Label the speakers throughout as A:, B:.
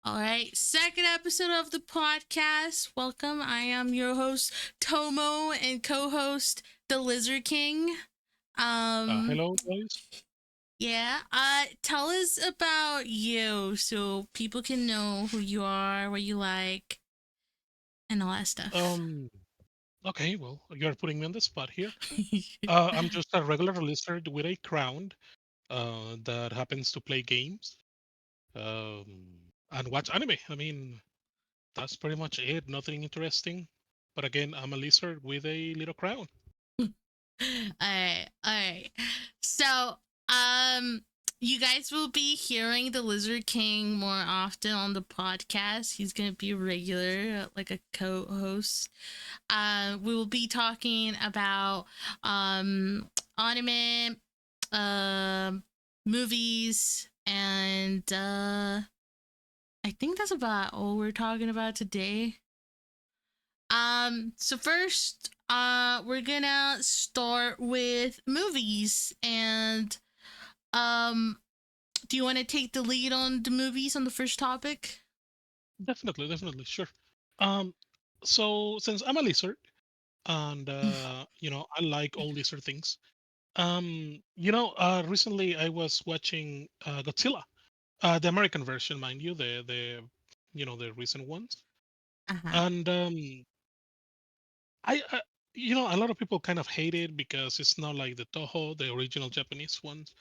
A: All right, second episode of the podcast. Welcome. I am your host Tomo and co-host the Lizard King. Um,
B: Hello, guys.
A: yeah. Tell us about you so people can know who you are, what you like, and all that stuff.
B: Um, okay, well, you're putting me on the spot here. I'm just a regular lizard with a crown that happens to play games and watch anime. I mean, that's pretty much it. Nothing interesting. But again, I'm a lizard with a little crown.
A: All right. So, um, you guys will be hearing the Lizard King more often on the podcast. He's gonna be regular, like a co-host. We will be talking about anime, um, movies, and I think that's about all we're talking about today. So first, we're gonna start with movies, and um, do you want to take the lead on the movies on the first topic?
B: Definitely, sure. Um, so since I'm a lizard and I like all lizard things. Recently I was watching Godzilla. The American version, mind you, the recent ones.
A: Uh huh.
B: And I a lot of people kind of hate it because it's not like the Toho, the original Japanese ones.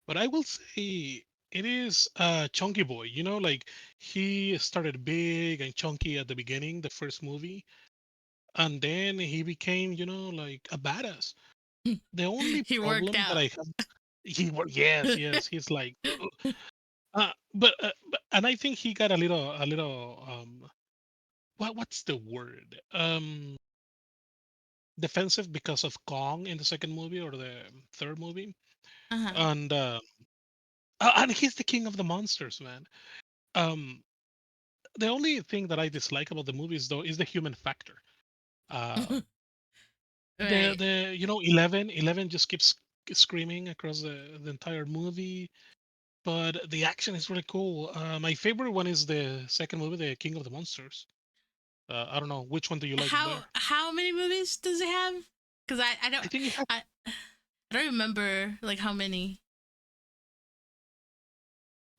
B: But I will say it is chunky boy. Like he started big and chunky at the beginning, the first movie, and then he became, like a badass. The only
A: He worked
B: problem that
A: out.
B: I have, yes, he's like, and I think he got a little what's the word defensive because of Kong in the second movie or the third movie,
A: Uh huh.
B: and he's the king of the monsters, man. Um, the only thing that I dislike about the movies though is the human factor. Uh, the
A: Right.
B: the you know 11 just keeps screaming across the entire movie, but the action is really cool. My favorite one is the second movie, the King of the Monsters. I don't know which one do you like better.
A: How many movies does it have? Because I don't
B: I think it has.
A: I don't remember like how many.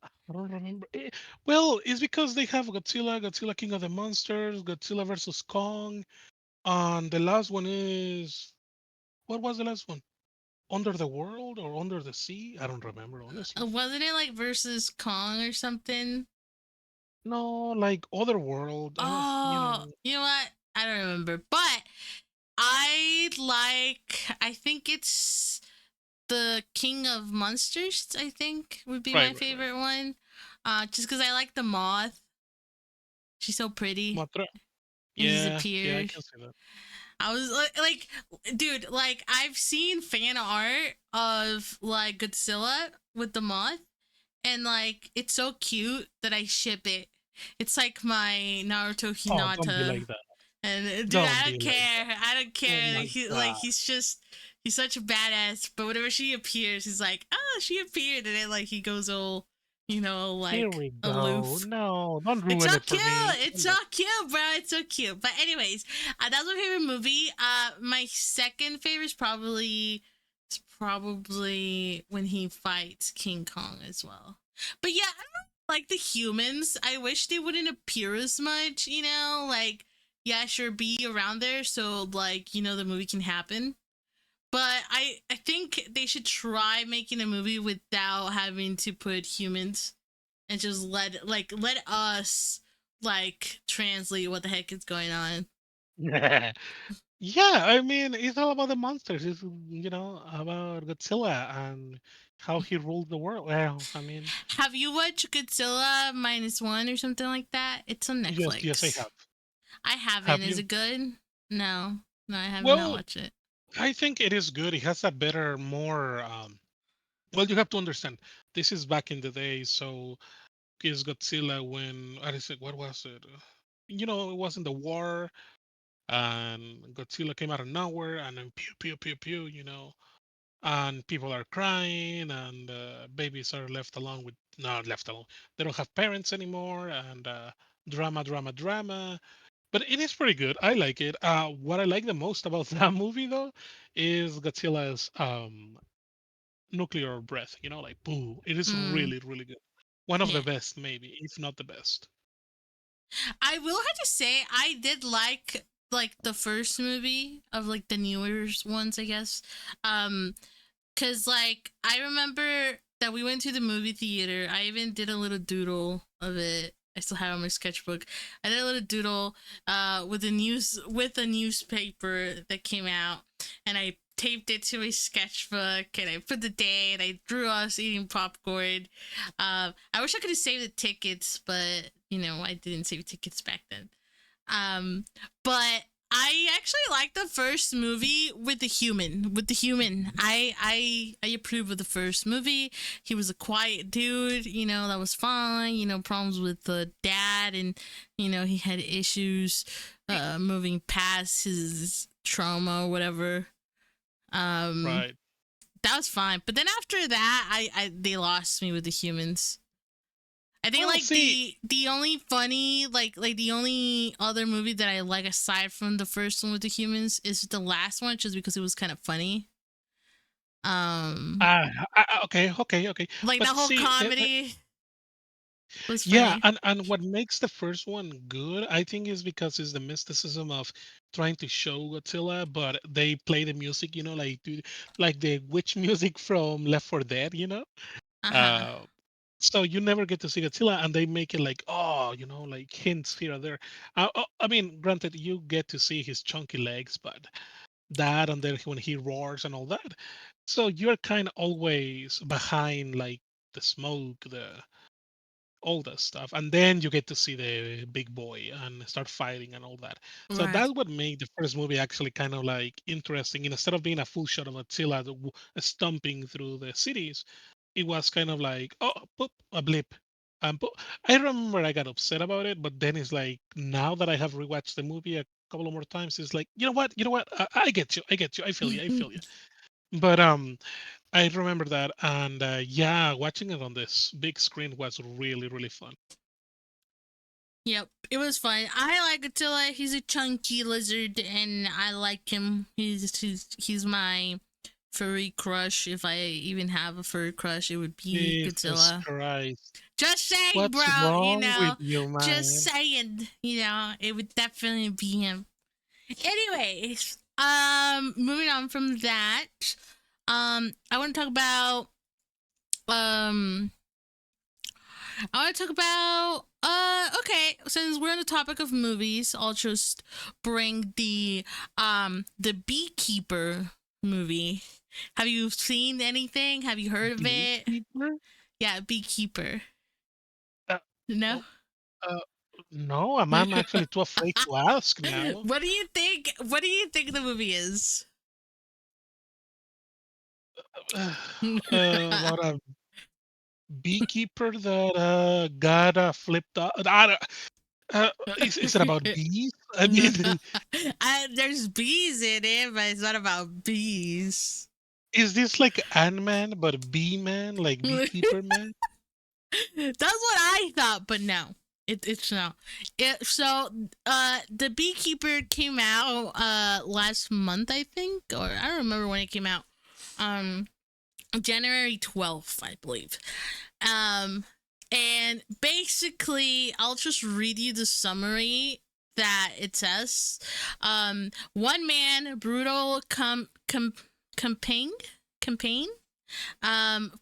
B: I don't remember. Well, it's because they have Godzilla King of the Monsters, Godzilla versus Kong, and the last one is what was the last one? Under the World or Under the Sea? I don't remember honestly.
A: Wasn't it like versus Kong or something?
B: No, like Other World.
A: Oh, you know what? I don't remember, but I think it's the King of Monsters. I think would be my
B: Right.
A: favorite one. Just because I like the moth. She's so pretty
B: Mothra.
A: and just
B: Yeah, I
A: appears.
B: can see that.
A: I was like, dude, like I've seen fan art of like Godzilla with the moth, and like it's so cute that I ship it. It's like my Naruto
B: Oh, don't be
A: Hinata,
B: like that.
A: and dude,
B: Don't
A: I
B: be
A: don't
B: like
A: care.
B: that.
A: I don't
B: Oh
A: care.
B: my God.
A: He's such a badass. But whenever she appears, he's like, oh, she appeared, and then like he goes all,
B: Here
A: like
B: we go.
A: aloof.
B: No, don't
A: It's so
B: ruin it for
A: cute.
B: me.
A: It's
B: Come
A: so
B: on.
A: cute, bro. It's so cute. But anyways, that's my favorite movie. My second favorite is probably when he fights King Kong as well. But yeah, I don't know, like the humans. I wish they wouldn't appear as much. Like yeah, sure, be around there so like the movie can happen. But I think they should try making a movie without having to put humans and just let us like translate what the heck is going on.
B: Yeah, I mean, it's all about the monsters. It's, about Godzilla and how he ruled the world. Well, I mean,
A: Have you watched Godzilla -1 or something like that? It's on
B: yes, I
A: Netflix.
B: have.
A: I haven't.
B: Have
A: Is
B: you?
A: it good? No, no, I have not
B: Well,
A: watched it.
B: I think it is good. It has a better, well, you have to understand. This is back in the day, so is Godzilla when, I said, what was it? It wasn't the war, and Godzilla came out of nowhere, and then pew, pew, pew, pew, and people are crying, and babies are left alone with not left alone. They don't have parents anymore, and drama, drama, drama. But it is pretty good. I like it. What I like the most about that movie, though, is Godzilla's nuclear breath. You know, like boo. It is
A: Mm,
B: really, really good. One of the
A: yeah.
B: best, maybe, if not the best.
A: I will have to say I did like the first movie of like the newer ones, I guess. Um, cause like I remember that we went to the movie theater. I even did a little doodle of it. I still have it on my sketchbook. I did a little doodle with a newspaper that came out, and I taped it to my sketchbook, and I put the day, and I drew us eating popcorn. I wish I could have saved the tickets, but I didn't save tickets back then. Um, but I actually like the first movie with the human. With the human, I approve of the first movie. He was a quiet dude, that was fine. Problems with the dad, and he had issues, moving past his trauma or whatever. Um,
B: Right.
A: that was fine. But then after that, I they lost me with the humans. I think
B: Well,
A: like
B: see,
A: the only funny like the only other movie that I like aside from the first one with the humans is the last one, just because it was kind of funny. Um,
B: okay, okay, okay.
A: like
B: But
A: that whole
B: see,
A: comedy was
B: yeah,
A: funny.
B: and what makes the first one good, I think, is because it's the mysticism of trying to show Godzilla, but they play the music, like the witch music from Left 4 Dead,
A: Uh huh.
B: Uh, so you never get to see Godzilla, and they make it like, oh, like hints here or there. I mean, granted, you get to see his chunky legs, but that, and then when he roars and all that, so you're kind of always behind, like the smoke, the all that stuff, and then you get to see the big boy and start fighting and all that. So
A: Right.
B: that's what made the first movie actually kind of like interesting. Instead of being a full shot of Attila stomping through the cities, it was kind of like, oh, boop, a blip. I remember I got upset about it, but then it's like, now that I have rewatched the movie a couple of more times, it's like, you know what, I get you, I get you, I feel you, I feel you. But I remember that, and yeah, watching it on this big screen was really, really fun.
A: Yep, it was fun. I like Attila. He's a chunky lizard, and I like him. He's my furry crush. If I even have a furry crush, it would be
B: Jesus
A: Godzilla.
B: Christ.
A: Just saying,
B: What's
A: bro.
B: wrong with you,
A: Just
B: man?
A: saying. It would definitely be him. Anyways, moving on from that, I want to talk about, um, okay, since we're on the topic of movies, I'll just bring the Beekeeper movie. Have you seen anything? Have you heard of it?
B: Beekeeper?
A: Yeah, Beekeeper.
B: Uh,
A: No.
B: oh, uh, no, I'm actually too afraid to ask now.
A: What do you think? What do you think the movie is?
B: About a beekeeper that got flipped off. Is it about bees? I mean,
A: There's bees in it, but it's not about bees.
B: is this like Ant-Man but bee man, like
A: That's
B: beekeeper man?
A: what I thought, but no. It's not. The Beekeeper came out last month, I think, or I don't remember when it came out. Um January 12th, I believe. Um and basically I'll just read you the summary that it says. One man, brutal campaign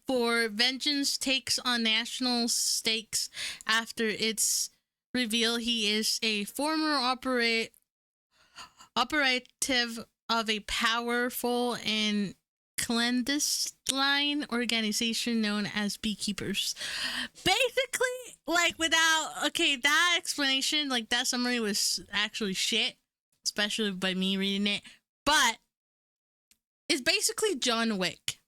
A: for vengeance takes on national stakes after it's revealed he is a former operative of a powerful and clandestine organization known as Beekeepers. Basically, like, that explanation, like that summary was actually shit, especially by me reading it. But it's basically John Wick.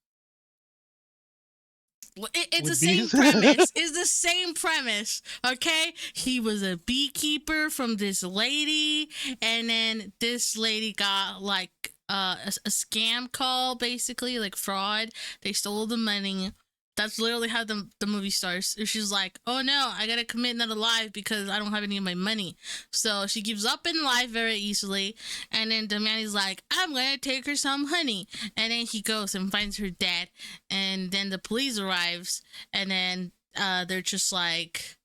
A: It's the
B: With
A: same
B: bees?
A: premise. It's the same premise. Okay, he was a beekeeper from this lady, and then this lady got like a scam call, basically, like fraud. They stole the money. That's literally how the movie starts. She's like, oh no, I gotta commit another life because I don't have any of my money. So she gives up in life very easily. And then the man is like, I'm gonna take her some honey. And then he goes and finds her dead. And then the police arrives. And then they're just like,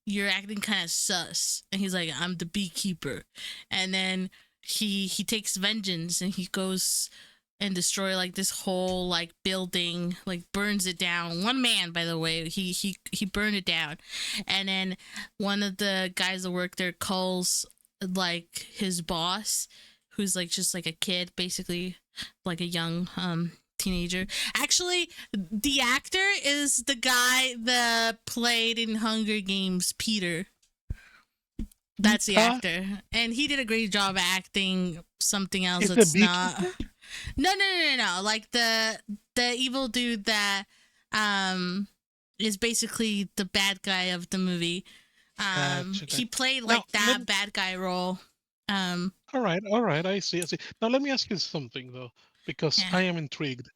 A: you're acting kind of sus. And he's like, I'm the beekeeper. And then he takes vengeance and he goes and destroy like this whole like building, like burns it down. One man, by the way, he burned it down. And then one of the guys that work there calls like his boss, who's like just like a kid, basically, like a young teenager. Actually, the actor is the guy that played in Hunger Games, Peter. That's the
B: Huh?
A: actor, and he did a great job acting something else
B: Is the
A: that's not.
B: beekeeper?
A: No. Like the evil dude that um is basically the bad guy of the movie.
B: Gotcha,
A: He
B: gotcha.
A: played
B: Now,
A: like that bad guy role. Um,
B: all right, I see, I see. Now, let me ask you something though, because
A: yeah.
B: I am intrigued.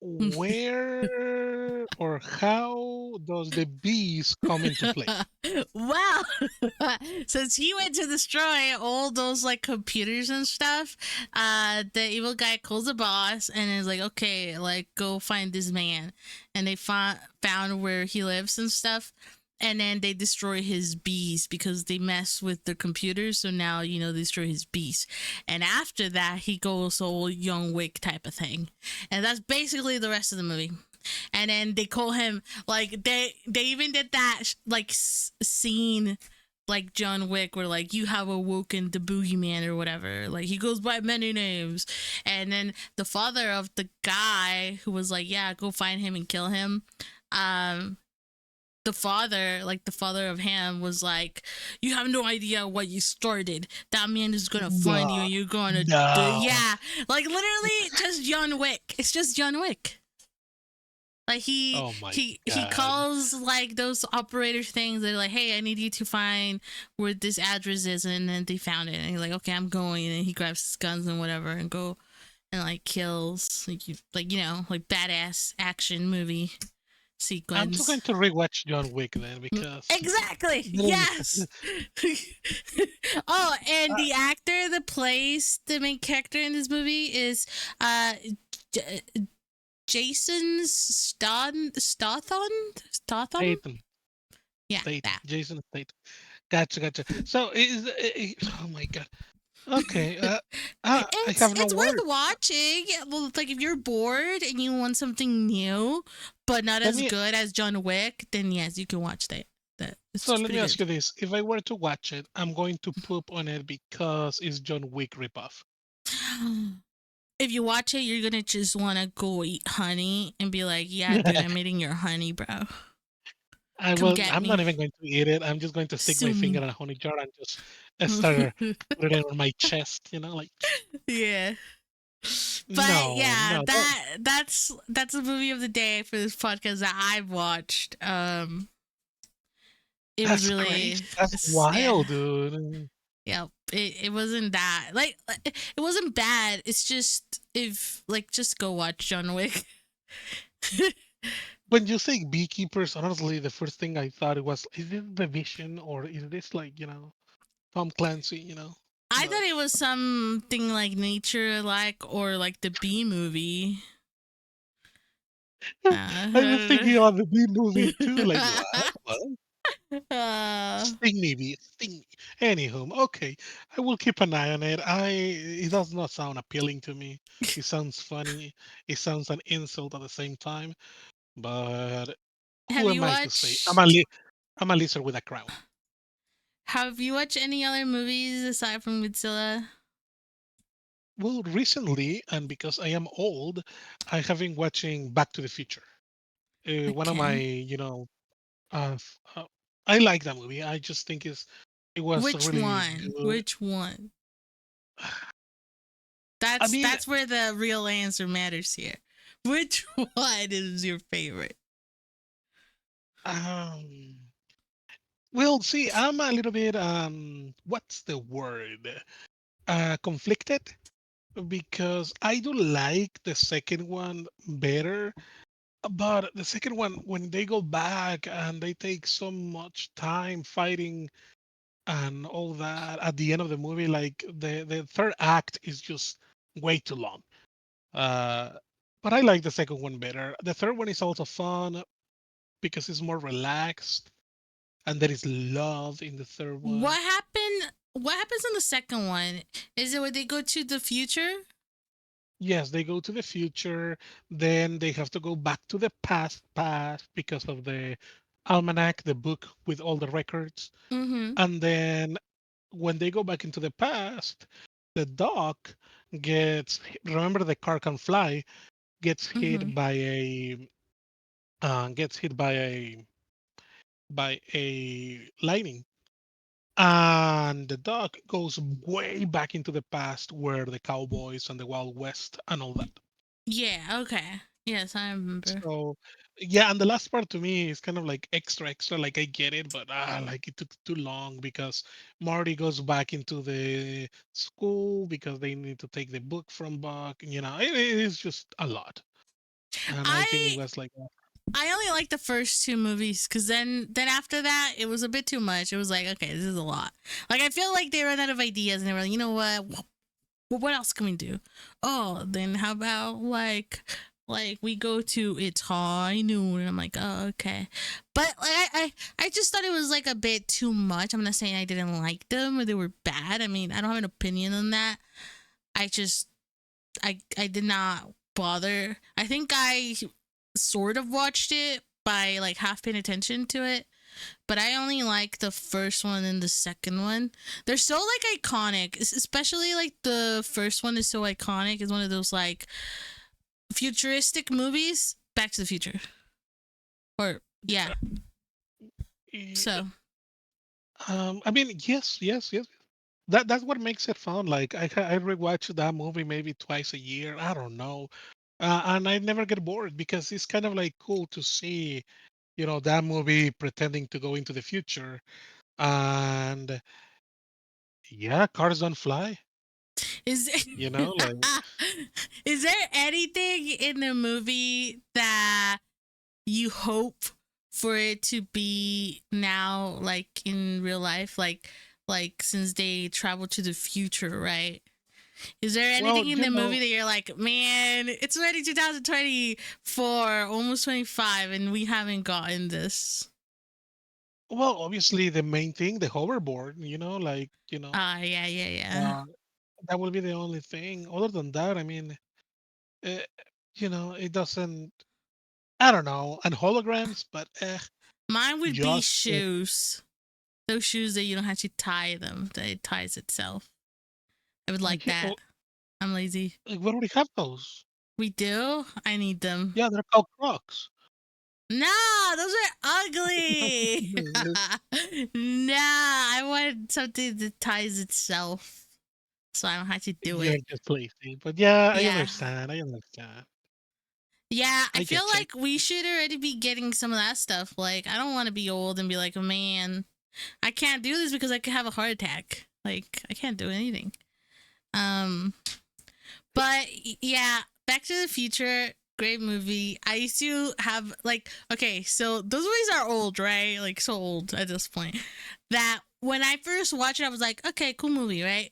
B: Where or how does the bees come into play?
A: Well, since he went to destroy all those like computers and stuff, the evil guy calls the boss and is like, "Okay, like go find this man," and they found where he lives and stuff. And then they destroy his bees because they mess with the computers. So now, they destroy his bees. And after that, he goes all young Wick type of thing. And that's basically the rest of the movie. And then they call him like they even did that like scene like John Wick where like you have awoken the boogeyman or whatever. Like he goes by many names. And then the father of the guy who was like, yeah, go find him and kill him. Um the father of Ham was like, you have no idea what you started. That man is gonna find you
B: No,
A: and you're gonna
B: no.
A: yeah. Like literally just John Wick. It's just John Wick. Like he
B: Oh my
A: he
B: God.
A: calls like those operator things. They're like, "Hey, I need you to find where this address is," and then they found it. And he's like, "Okay, I'm going." And he grabs his guns and whatever and go and like kills like badass action movie
B: I'm just
A: sequence.
B: going to rewatch John Wick then because
A: Exactly.
B: there-
A: Yes. Oh, and
B: uh,
A: the actor that plays the main character in this movie is uh J- Jason Statham.
B: Statham,
A: Yeah, that.
B: Jason Statham. Gotcha, gotcha. So oh my God. Okay, I
A: it's
B: have no
A: it's worth
B: word.
A: watching. Yeah, well, like if you're bored and you want something new, but not
B: Let
A: as
B: me
A: good as John Wick, then yes, you can watch that. That
B: so
A: it's
B: let me
A: pretty
B: ask
A: good.
B: you this: if I were to watch it, I'm going to poop on it because it's John Wick ripoff.
A: If you watch it, you're gonna just wanna go eat honey and be like, "Yeah, dude, I'm eating your honey, bro.
B: I
A: Come
B: will.
A: get
B: I'm not
A: me,
B: even going to eat it. I'm just going to stick my
A: sue
B: finger
A: me."
B: in a honey jar and just start put it on my chest. Like
A: Yeah. But
B: no,
A: yeah,
B: no.
A: that's the movie of the day for this podcast that I've watched. It was
B: That's crazy.
A: really,
B: That's
A: yeah,
B: wild, dude.
A: yeah. It wasn't that like it wasn't bad. It's just if like just go watch John Wick.
B: When you say beekeepers, honestly, the first thing I thought it was, is this the Vision or is this like Tom Clancy?
A: I thought
B: But
A: it was something like nature like or like the Bee movie.
B: I was
A: Uh,
B: thinking on the Bee movie too. Like what? What?
A: uh,
B: Sting me, bee, sting me. Anywho, okay, I will keep an eye on it. It does not sound appealing to me. It sounds funny. It sounds an insult at the same time. But
A: have
B: who
A: you
B: am I to say?
A: watched
B: I'm a lizard with a crown.
A: have you watched any other movies aside from Godzilla?
B: Well, recently, and because I am old, I have been watching Back to the Future. One of my,
A: Okay.
B: I like that movie. I just think it was
A: Which
B: really
A: one?
B: good.
A: Which one?
B: I
A: That's
B: mean,
A: that's where the real answer matters here. Which one is your favorite?
B: um, we'll see. I'm a little bit, what's the word? Conflicted. because I do like the second one better. But the second one, when they go back and they take so much time fighting and all that at the end of the movie, like the third act is just way too long. Uh, but I like the second one better. The third one is also fun because it's more relaxed, and there is love in the third one.
A: What happened? What happens in the second one? Is it where they go to the future?
B: Yes, they go to the future, then they have to go back to the past because of the almanac, the book with all the records.
A: Mm-hmm.
B: And then when they go back into the past, the dog remember the car can fly, gets
A: Mm-hmm.
B: hit by a gets hit by a lightning. And the dog goes way back into the past where the cowboys and the Wild West and all that.
A: Yeah. Okay. Yes, I remember.
B: So yeah, and the last part to me is kind of like extra. Like I get it, but like it took too long because Marty goes back into the school because they need to take the book from Buck. It is just a lot, and I think it
A: I
B: was like,
A: I only like the first two movies because then after that it was a bit too much. It was like, okay, this is a lot. Like I feel like they ran out of ideas and they were like, you know what? Well, what else can we do? Oh, then how about like we go to It's High Noon, and I'm like, oh, okay. But like I just thought it was like a bit too much. I'm not saying I didn't like them or they were bad. I mean, I don't have an opinion on that. I just I did not bother. I think I sort of watched it by like half paying attention to it, but I only like the first one and the second one. They're so like iconic, especially like the first one is so iconic. It's one of those like futuristic movies. Back to the Future, or yeah.
B: eh,
A: So
B: I mean, yes. That's what makes it fun. Like I rewatch that movie maybe twice a year. I don't know, and I never get bored because it's kind of like cool to see, that movie pretending to go into the future. And yeah, cars don't fly.
A: is
B: Like,
A: is there anything in the movie that you hope for it to be now like in real life, like since they travel to the future, right? Is there
B: well,
A: anything in the movie that you're like, man, it's already 2024, almost 25, and we haven't gotten this?
B: obviously the main thing, the hoverboard.
A: Yeah, yeah, yeah.
B: Uh, that will be the only thing. Other than that, I mean, uh, it doesn't. I don't know, and holograms, but
A: Mine would be
B: just
A: shoes. Those shoes that you don't have to tie them, that it ties itself. I would like
B: yeah,
A: that. I'm lazy.
B: we already have those.
A: We do? I need them.
B: Yeah, they're called Crocs.
A: No, those are ugly. Nah, I want something that ties itself so I don't have to do
B: You're
A: it.
B: just lazy, but yeah, I
A: Yeah.
B: understand. I understand.
A: Yeah, I
B: I
A: feel
B: get you.
A: like we should already be getting some of that stuff. Like, I don't want to be old and be like, man, I can't do this because I could have a heart attack. Like, I can't do anything. Um, but yeah, Back to the Future, great movie. I used to have like, okay, so those movies are old, right? Like so old at this point. That when I first watched it, I was like, okay, cool movie, right?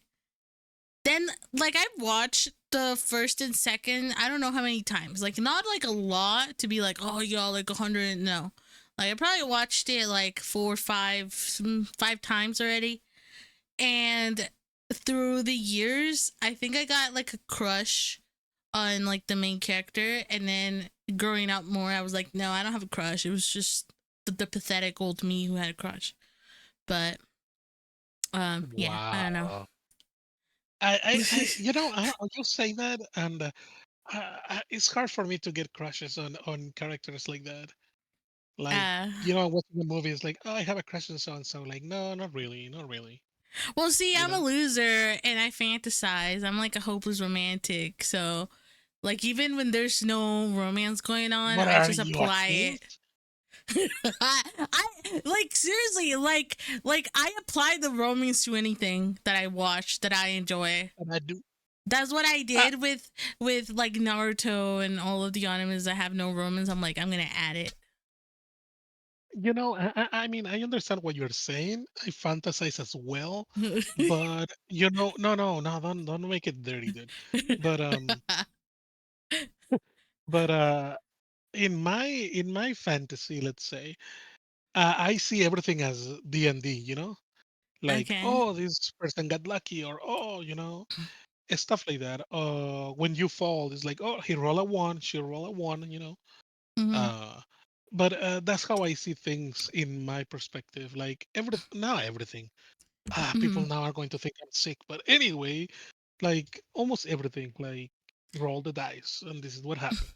A: Then like I've watched the first and second, I don't know how many times. Like not like a lot to be like, oh yeah, like 100. No, like I probably watched it like 4 or 5, 5 times already. And through the years, I think I got like a crush on like the main character, and then growing up more, I was like, no, I don't have a crush. It was just the pathetic old me who had a crush. But yeah, I don't know.
B: Wow. You say that, and it's hard for me to get crushes on characters like that. Like,
A: uh,
B: watching the movie is like, oh, I have a crush on so and so. Like, no, not really, not really.
A: well, see,
B: You
A: I'm a
B: know,
A: loser and I fantasize. I'm like a hopeless romantic. So, like, even when there's no romance going on,
B: what
A: I
B: are
A: just
B: you, a
A: apply
B: king?
A: it. I like seriously, like I apply the romance to anything that I watch that I enjoy.
B: And I do.
A: That's what I
B: Uh,
A: did with like Naruto and all of the animes that have no romance. I'm like, I'm gonna add it.
B: I mean, I understand what you're saying. I fantasize as well, but no, don't make it dirty, dude. But but in my fantasy, let's say, I see everything as D&D. Like,
A: Okay.
B: oh, this person got lucky, or oh, stuff like that. When you fall, it's like, oh, he roll a one, she roll a one.
A: Hmm.
B: Uh, but that's how I see things in my perspective. Like not everything.
A: Hmm.
B: People now are going to think I'm sick, but anyway, like almost everything. Like roll the dice, and this is what happened.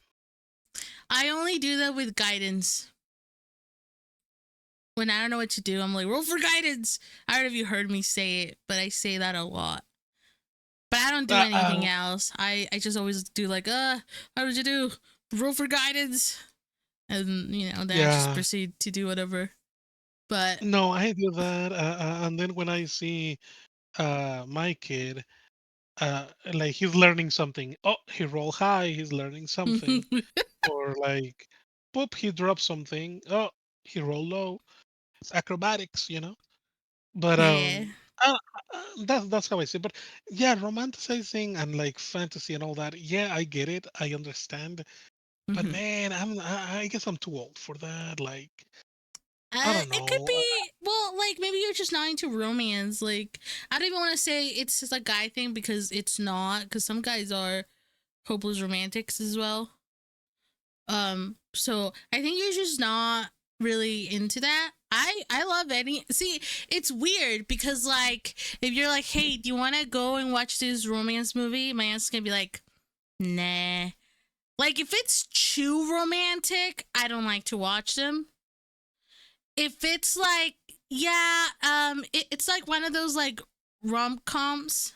A: I only do that with guidance. When I don't know what to do, I'm like, roll for guidance. I don't know if you heard me say it, but I say that a lot. But I don't do
B: Uh,
A: anything
B: uh,
A: else. I just always do like, how did you do? Roll for guidance. And, then I just
B: yeah,
A: proceed to do whatever. But,
B: no, I do that, and then when I see my kid, like he's learning something. Oh, he roll high, he's learning something, or like, boop, he dropped something. Oh, he roll low. It's acrobatics. But
A: yeah.
B: that's how I see. But yeah, romanticizing and like fantasy and all that. Yeah, I get it. I understand. But
A: Hmm.
B: man, I guess I'm too old for that. Like, I don't
A: It could
B: know.
A: be, well, like maybe you're just not into romance. Like, I don't even want to say it's just a guy thing because it's not. Because some guys are hopeless romantics as well. So I think you're just not really into that. I love any. See, it's weird because like if you're like, hey, do you want to go and watch this romance movie? My answer's gonna be like, nah. Like if it's too romantic, I don't like to watch them. If it's like, yeah, it's like one of those like rom coms.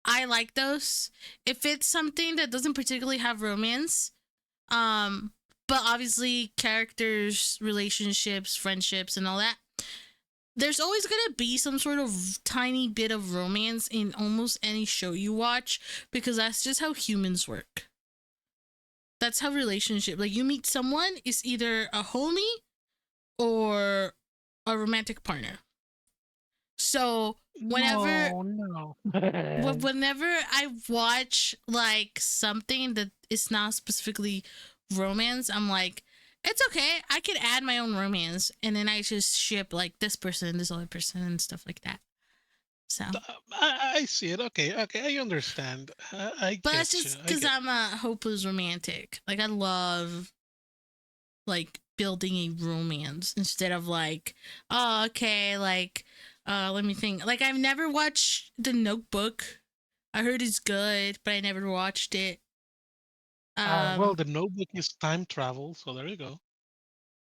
A: I like those. If it's something that doesn't particularly have romance, um, but obviously characters, relationships, friendships, and all that, there's always gonna be some sort of tiny bit of romance in almost any show you watch because that's just how humans work. That's how relationship. Like you meet someone, it's either a homie or a romantic partner. So whenever
B: No, no.
A: whenever I watch like something that is not specifically romance, I'm like, it's okay. I could add my own romance, and then I just ship like this person and this other person and stuff like that. So,
B: I see it. Okay, okay, I understand. I
A: but that's
B: get you.
A: just
B: I
A: because
B: get.
A: I'm a hopeless romantic. Like I love like building a romance instead of like, oh, okay, like, let me think. Like I've never watched The Notebook. I heard it's good, but I never watched it.
B: Well,
A: Um,
B: the Notebook is time travel, so there you go.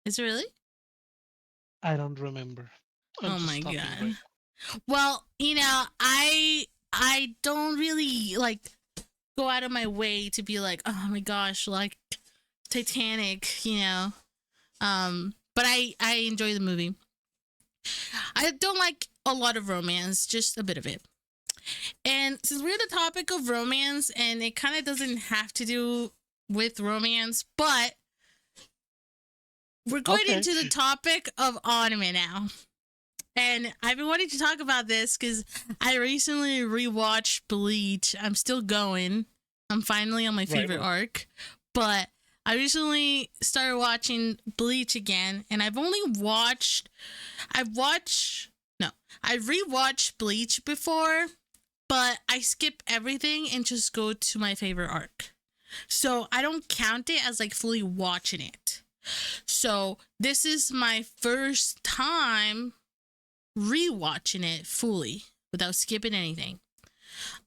A: is it really?
B: I don't remember. I'm
A: Oh my
B: just talking right
A: god. Well, I don't really like go out of my way to be like, oh my gosh, like Titanic, but I enjoy the movie. I don't like a lot of romance, just a bit of it. And since we're the topic of romance, and it kind of doesn't have to do with romance, but we're
B: now.
A: going
B: Okay.
A: into the topic of anime now. And I've been wanting to talk about this because I recently rewatched Bleach. I'm still going. I'm finally on my
B: Right,
A: favorite
B: right.
A: arc. But I recently started watching Bleach again, and I've watched, no, I rewatched Bleach before, but I skip everything and just go to my favorite arc. So I don't count it as like fully watching it. So this is my first time rewatching it fully without skipping anything.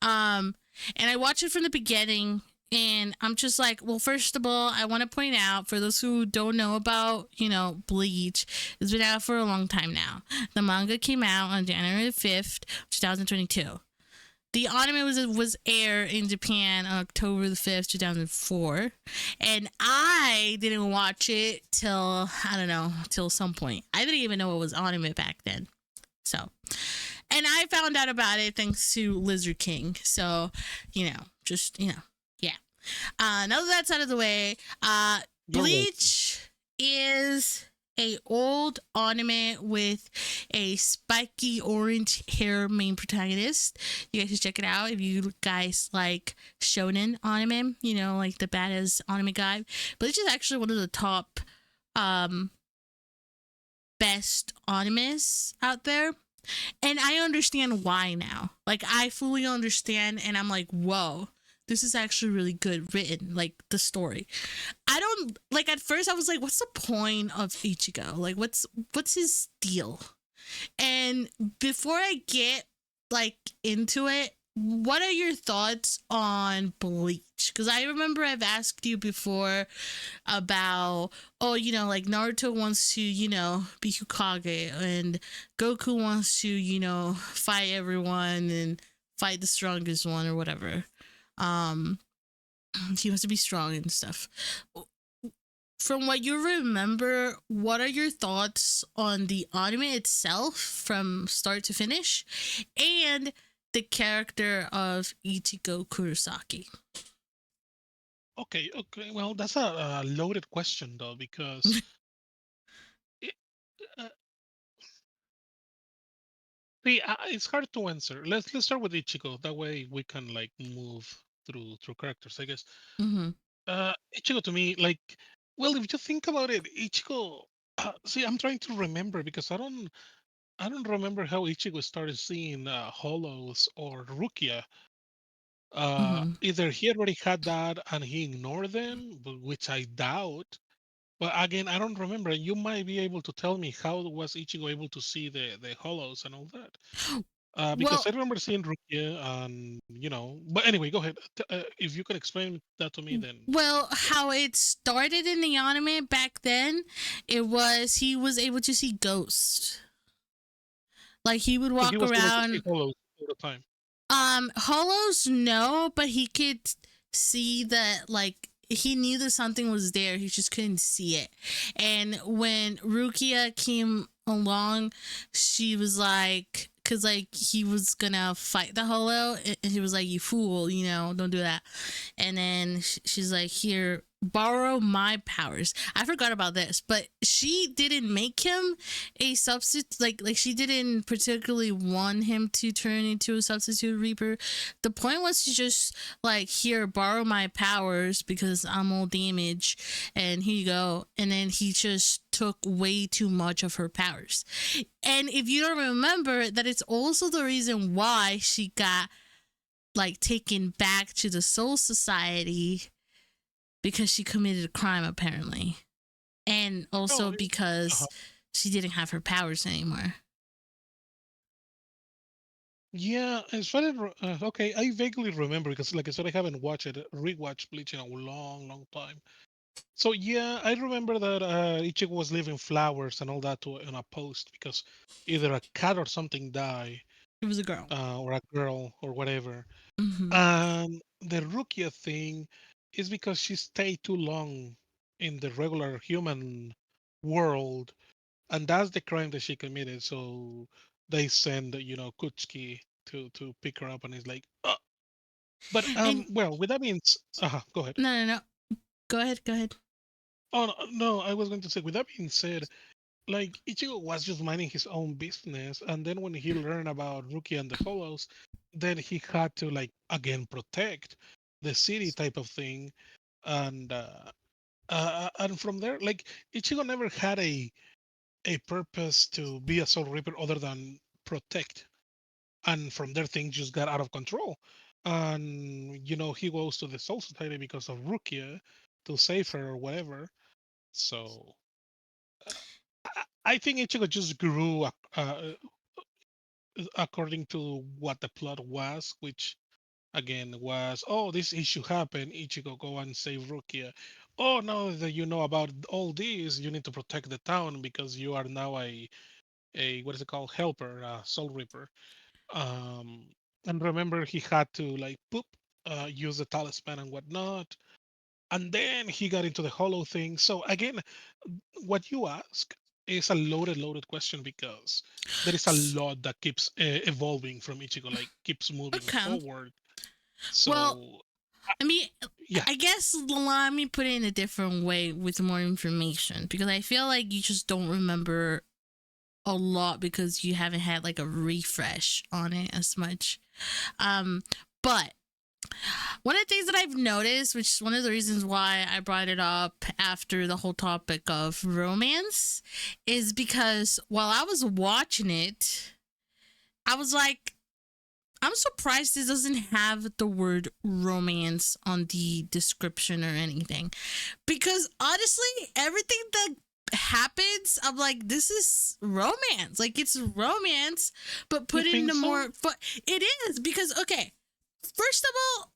A: Um, and I watched it from the beginning, and I'm just like, well, first of all, I want to point out for those who don't know about, Bleach, it's been out for a long time now. The manga came out on January 5th, 2022. The anime was aired in Japan on October the 5th, 2004. And I didn't watch it till, I don't know, till some point. I didn't even know it was anime back then. So, And I found out about it thanks to LizardKing. So, just yeah. Now that that's out of the way,
B: You're welcome.
A: Bleach is a old anime with a spiky orange hair main protagonist. You guys should check it out if you guys like shonen anime. Like the badass anime guy. Bleach is actually one of the top um best animes out there. And I understand why now. Like, I fully understand, and I'm like, whoa, this is actually really good written. Like, the story. I don't like. At first, I was like, what's the point of Ichigo? Like, what's his deal? And before I get like into it, what are your thoughts on Bleach? Because I remember I've asked you before about, oh, like Naruto wants to, be Hokage, and Goku wants to, fight everyone and fight the strongest one or whatever. Um, he wants to be strong and stuff. From what you remember, what are your thoughts on the anime itself from start to finish, and the character of Ichigo Kurosaki?
B: Okay, okay. Well, that's a loaded question though, because it, uh, see, it's hard to answer. Let's start with Ichigo. That way we can like move through characters, I guess.
A: Mm-hmm.
B: Ichigo to me, like, well, if you think about it, Ichigo. See, I'm trying to remember because I don't remember how Ichigo started seeing hollows or Rukia.
A: Mm-hmm.
B: Either he already had that and he ignored them, which I doubt. But again, I don't remember. You might be able to tell me how was Ichigo able to see the hollows and all that. Because
A: Well,
B: I remember seeing Rukia and But anyway, go ahead. If you can explain that to me, then
A: Well, how it started in the anime back then, it was he was able to see ghosts. Like he would
B: so he
A: walk
B: was able to see
A: around.
B: hollows all the time.
A: Hollows no, but he could see that like he knew that something was there. He just couldn't see it. And when Rukia came along, she was like, because like he was gonna fight the Hollow, and she was like, "You fool, don't do that." And then she's like, "Here, borrow my powers." I forgot about this, but she didn't make him a substitute. Like she didn't particularly want him to turn into a substitute Reaper. The point was to just like, "Here, borrow my powers because I'm all damaged, and here you go." And then he just took way too much of her powers. And if you don't remember, that it's also the reason why she got like taken back to the Soul Society, because she committed a crime apparently, and
B: Oh,
A: also
B: uh
A: because she didn't have her powers anymore.
B: yeah. As far as okay, I vaguely remember because, like I said, I haven't watched it, rewatched Bleach in a long, long time. So yeah, I remember that Ichigo was leaving flowers and all that on a post because either a cat or something died,
A: It was a girl.
B: or a girl or whatever.
A: Mm-hmm.
B: And the Rukia thing is because she stayed too long in the regular human world, and that's the crime that she committed. So they send Kutsuki to pick her up, and it's like, but
A: And
B: well, with that means, go ahead.
A: no, no, no. Go ahead. Go ahead.
B: Oh no, no, I was going to say, with that being said, like Ichigo was just minding his own business, and then when he learned about Rukia and the Hollows, then he had to like again protect the city type of thing, and from there, like Ichigo never had a purpose to be a Soul Reaper other than protect, and from there things just got out of control, and he goes to the Soul Society because of Rukia to save her or whatever. So I think Ichigo just grew according to what the plot was, which again was, oh, this issue happened, Ichigo go and save Rukia. Oh, now that you know about all this, you need to protect the town because you are now a what is it called, helper, Soul Reaper. Um, and remember, he had to like poop, use the talisman and whatnot, and then he got into the hollow thing. So again, what you ask. it's a loaded question because there is a lot that keeps evolving from Ichigo, like keeps moving
A: Okay.
B: forward.
A: Well,
B: So
A: I mean,
B: yeah,
A: I guess let me put it in a different way with more information because I feel like you just don't remember a lot because you haven't had like a refresh on it as much. But one of the things that I've noticed, which is one of the reasons why I brought it up after the whole topic of romance, is because while I was watching it, I was like, I'm surprised this doesn't have the word romance on the description or anything. Because honestly, everything that happens, I'm like, this is romance. Like, it's romance, but
B: you
A: put
B: think
A: into
B: so?
A: more. It is because, okay, first of all,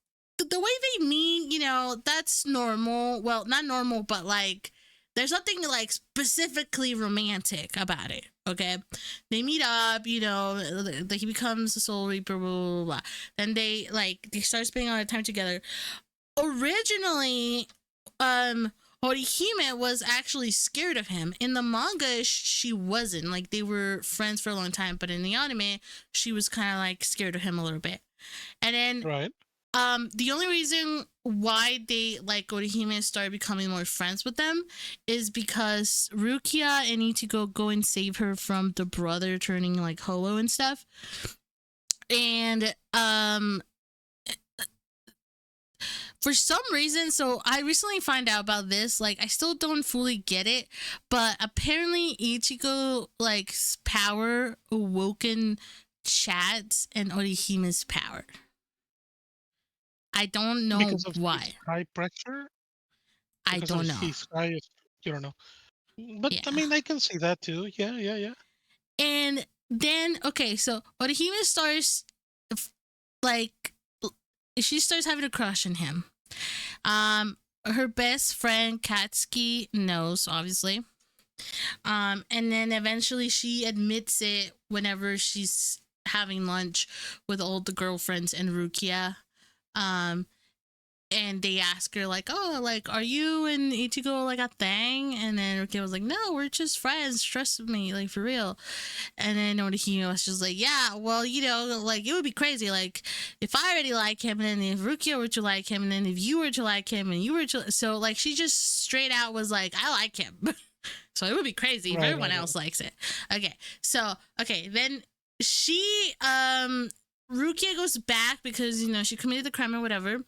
A: the way they mean, that's normal. Well, not normal, but like there's nothing like specifically romantic about it. Okay, they meet up. He becomes a soul reaper. Blah, blah, blah, blah. Then they start spending a lot of time together. Originally, Horihime was actually scared of him. In the manga, she wasn't. Like they were friends for a long time, but in the anime, she was kind of like scared of him a little bit. And then
B: Right.
A: the only reason why they like Orihime started becoming more friends with them is because Rukia and Ichigo go and save her from the brother turning like hollow and stuff. And for some reason, so I recently find out about this, like I still don't fully get it, but apparently Ichigo likes power awoken Chad's and Orihime's power. I don't know
B: Because of his
A: why.
B: high pressure,
A: I
B: because of
A: don't know.
B: his high, you don't know. But
A: Yeah.
B: I mean, I can see that too. Yeah, yeah, yeah.
A: And then, okay, so Orihime starts, like, she starts having a crush on him. Her best friend, Katsuki, knows, obviously. And then eventually she admits it whenever she's having lunch with all the girlfriends and Rukia. And they ask her like, "Oh, like, are you and Ichigo like a thing?" And then Rukia was like, "No, we're just friends. Trust me, like for real." And then Orihime was just like, "Yeah, well, like it would be crazy, like if I already like him, and then if Rukia were to like him, and then if you were to like him, and you were to, so like she just straight out was like, I like him." So it would be crazy if
B: Right,
A: everyone
B: right,
A: else
B: right.
A: likes it. Okay, then she Rukia goes back because she committed the crime or whatever,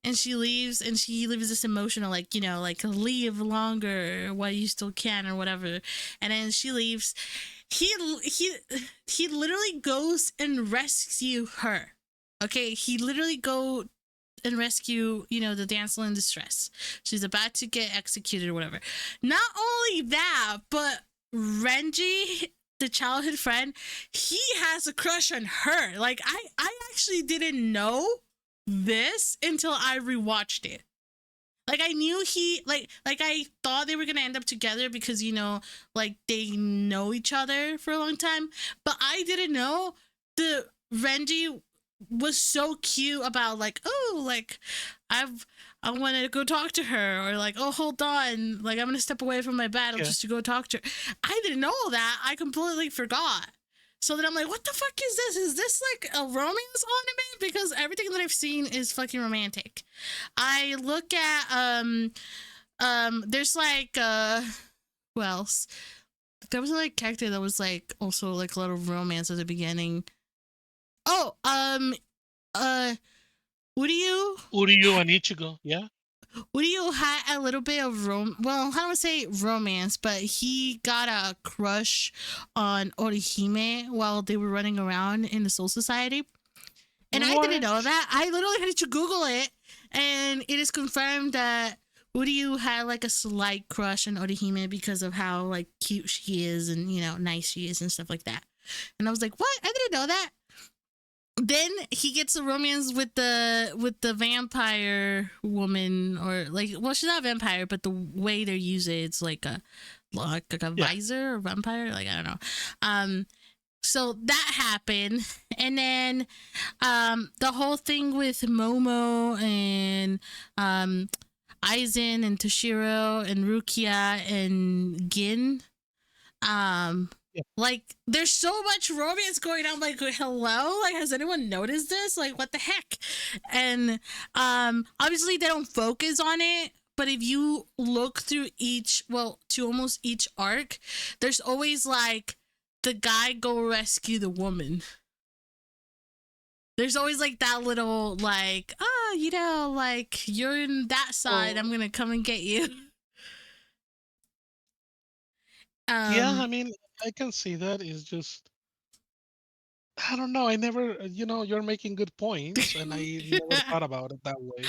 A: and she leaves, and she leaves this emotional like like leave longer while you still can or whatever. And then she leaves. He literally goes and rescue her. Okay, he literally go and rescue the damsel in distress. She's about to get executed or whatever. Not only that, but Renji, the childhood friend, he has a crush on her. Like I actually didn't know this until I rewatched it. Like I knew he like I thought they were gonna end up together because like they know each other for a long time, but I didn't know the Renji was so cute about like, oh, like I want to go talk to her, or like, oh, hold on, like I'm gonna step away from my battle
B: Yeah.
A: just to go talk to her. I didn't know all that. I completely forgot. So then I'm like, what the fuck is this? Is this like a romance anime? Because everything that I've seen is fucking romantic. I look at there's like who else? There was like a character that was like also like a lot of romance at the beginning. Oh, Uryu
B: Uryu and Ichigo. Yeah.
A: Uryu had a little bit of well, I don't want to say romance, but he got a crush on Orihime while they were running around in the Soul Society. And I didn't
B: What?
A: know that. I literally had to Google it, and it is confirmed that Uryu had like a slight crush on Orihime because of how like cute she is and nice she is and stuff like that. And I was like, what? I didn't know that. Then he gets a romance with the vampire woman, or like, well, she's not a vampire, but the way they use it, it's like a
B: Yeah.
A: visor or vampire, like I don't know. So that happened, and then the whole thing with Momo and Aizen and Toshiro and Rukia and Gin,
B: Yeah.
A: Like there's so much romance going on. Like, hello, like has anyone noticed this? Like, what the heck? And obviously they don't focus on it, but if you look through to almost each arc, there's always like the guy go rescue the woman. There's always like that little like, oh, like you're in that side, I'm gonna come and get you.
B: Yeah, I
A: um
B: mean, I can see that. Is just I don't know. I never, you're making good points, and I never thought about it that way.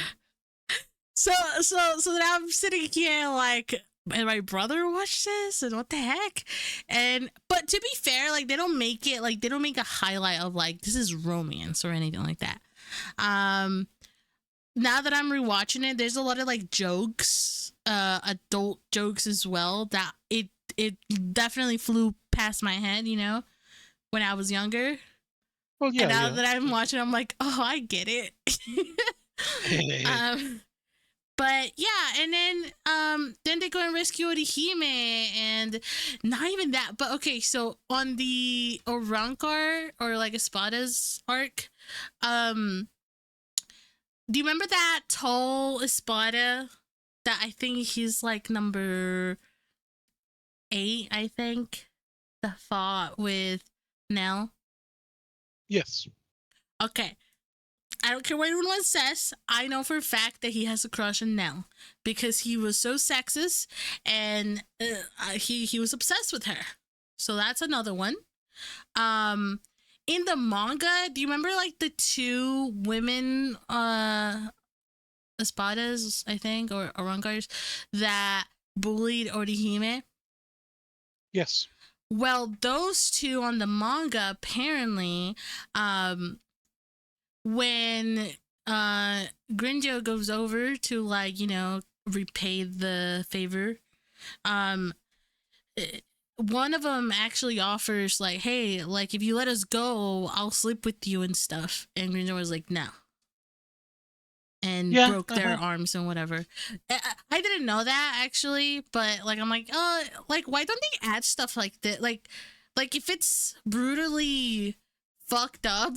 A: so then I'm sitting here like, and my brother watched this and what the heck. And but to be fair, like they don't make a highlight of like this is romance or anything like that. um Now that I'm rewatching it, there's a lot of like jokes, adult jokes as well, that it definitely flew past my head, when I was younger.
B: Well,
A: And
B: yeah,
A: now
B: yeah.
A: that I'm watching, I'm like, oh, I get it. um but yeah, and then they go and rescue Orihime, and not even that, but okay, so on the Orankar or like Espada's arc, um do you remember that tall Espada that I think he's like number 8, I think, that fought with Nell?
B: Yes.
A: Okay. I don't care what anyone says. I know for a fact that he has a crush on Nell because he was so sexist, and he was obsessed with her. So that's another one. Um, in the manga, do you remember like the 2 women espadas, I think, or Orankars that bullied Orihime?
B: Yes.
A: Well, those 2 on the manga apparently, when Grinjo goes over to like, repay the favor, um one of them actually offers like, hey, like if you let us go, I'll sleep with you and stuff. And Grinjo was like, no. And
B: Yeah.
A: broke their arms and whatever. I didn't know that actually, but like I'm like, oh, like why don't they add stuff like that? Like if it's brutally fucked up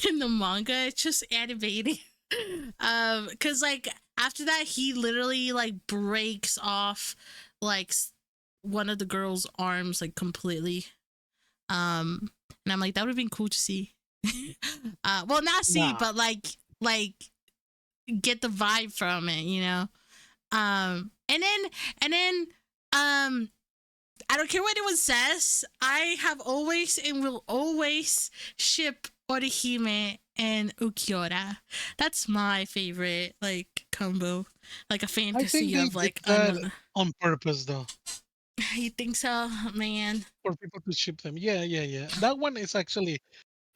A: in the manga, it's just animating. Because like after that, he literally like breaks off like one of the girl's arms like completely. And I'm like, that would have been cool to see. Well, not see,
B: Nah.
A: but like get the vibe from it, and then I don't care what anyone says, I have always and will always ship Orihime and Ukiura. That's my favorite like combo, like a
B: I think
A: fantasy
B: they
A: of
B: did
A: like
B: that
A: another.
B: on purpose, though,
A: You think so, man?
B: for people to ship them. Yeah, yeah, yeah. That one is actually,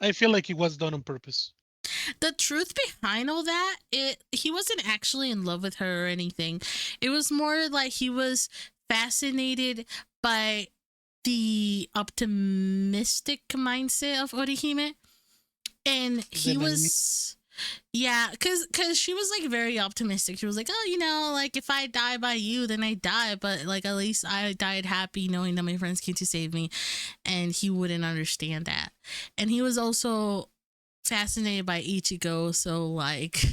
B: I feel like it was done on purpose.
A: The truth behind all that, he wasn't actually in love with her or anything. It was more like he was fascinated by the optimistic mindset of Orihime, and he
B: Then I,
A: was, yeah, because she was like very optimistic. She was like, oh, like if I die by you, then I die, but like at least I died happy knowing that my friends came to save me. And he wouldn't understand that. And he was also fascinated by Ichigo, so like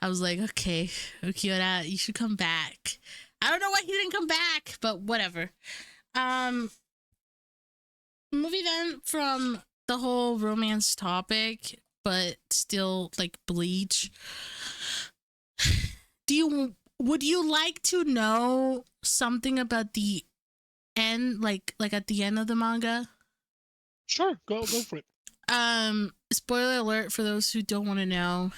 A: I was like, okay, Ukiura, you should come back. I don't know why he didn't come back, but whatever. Um Moving then from the whole romance topic, but still like Bleach. Would you like to know something about the end, like at the end of the manga?
B: sure, go for it.
A: Spoiler alert for those who don't want to know.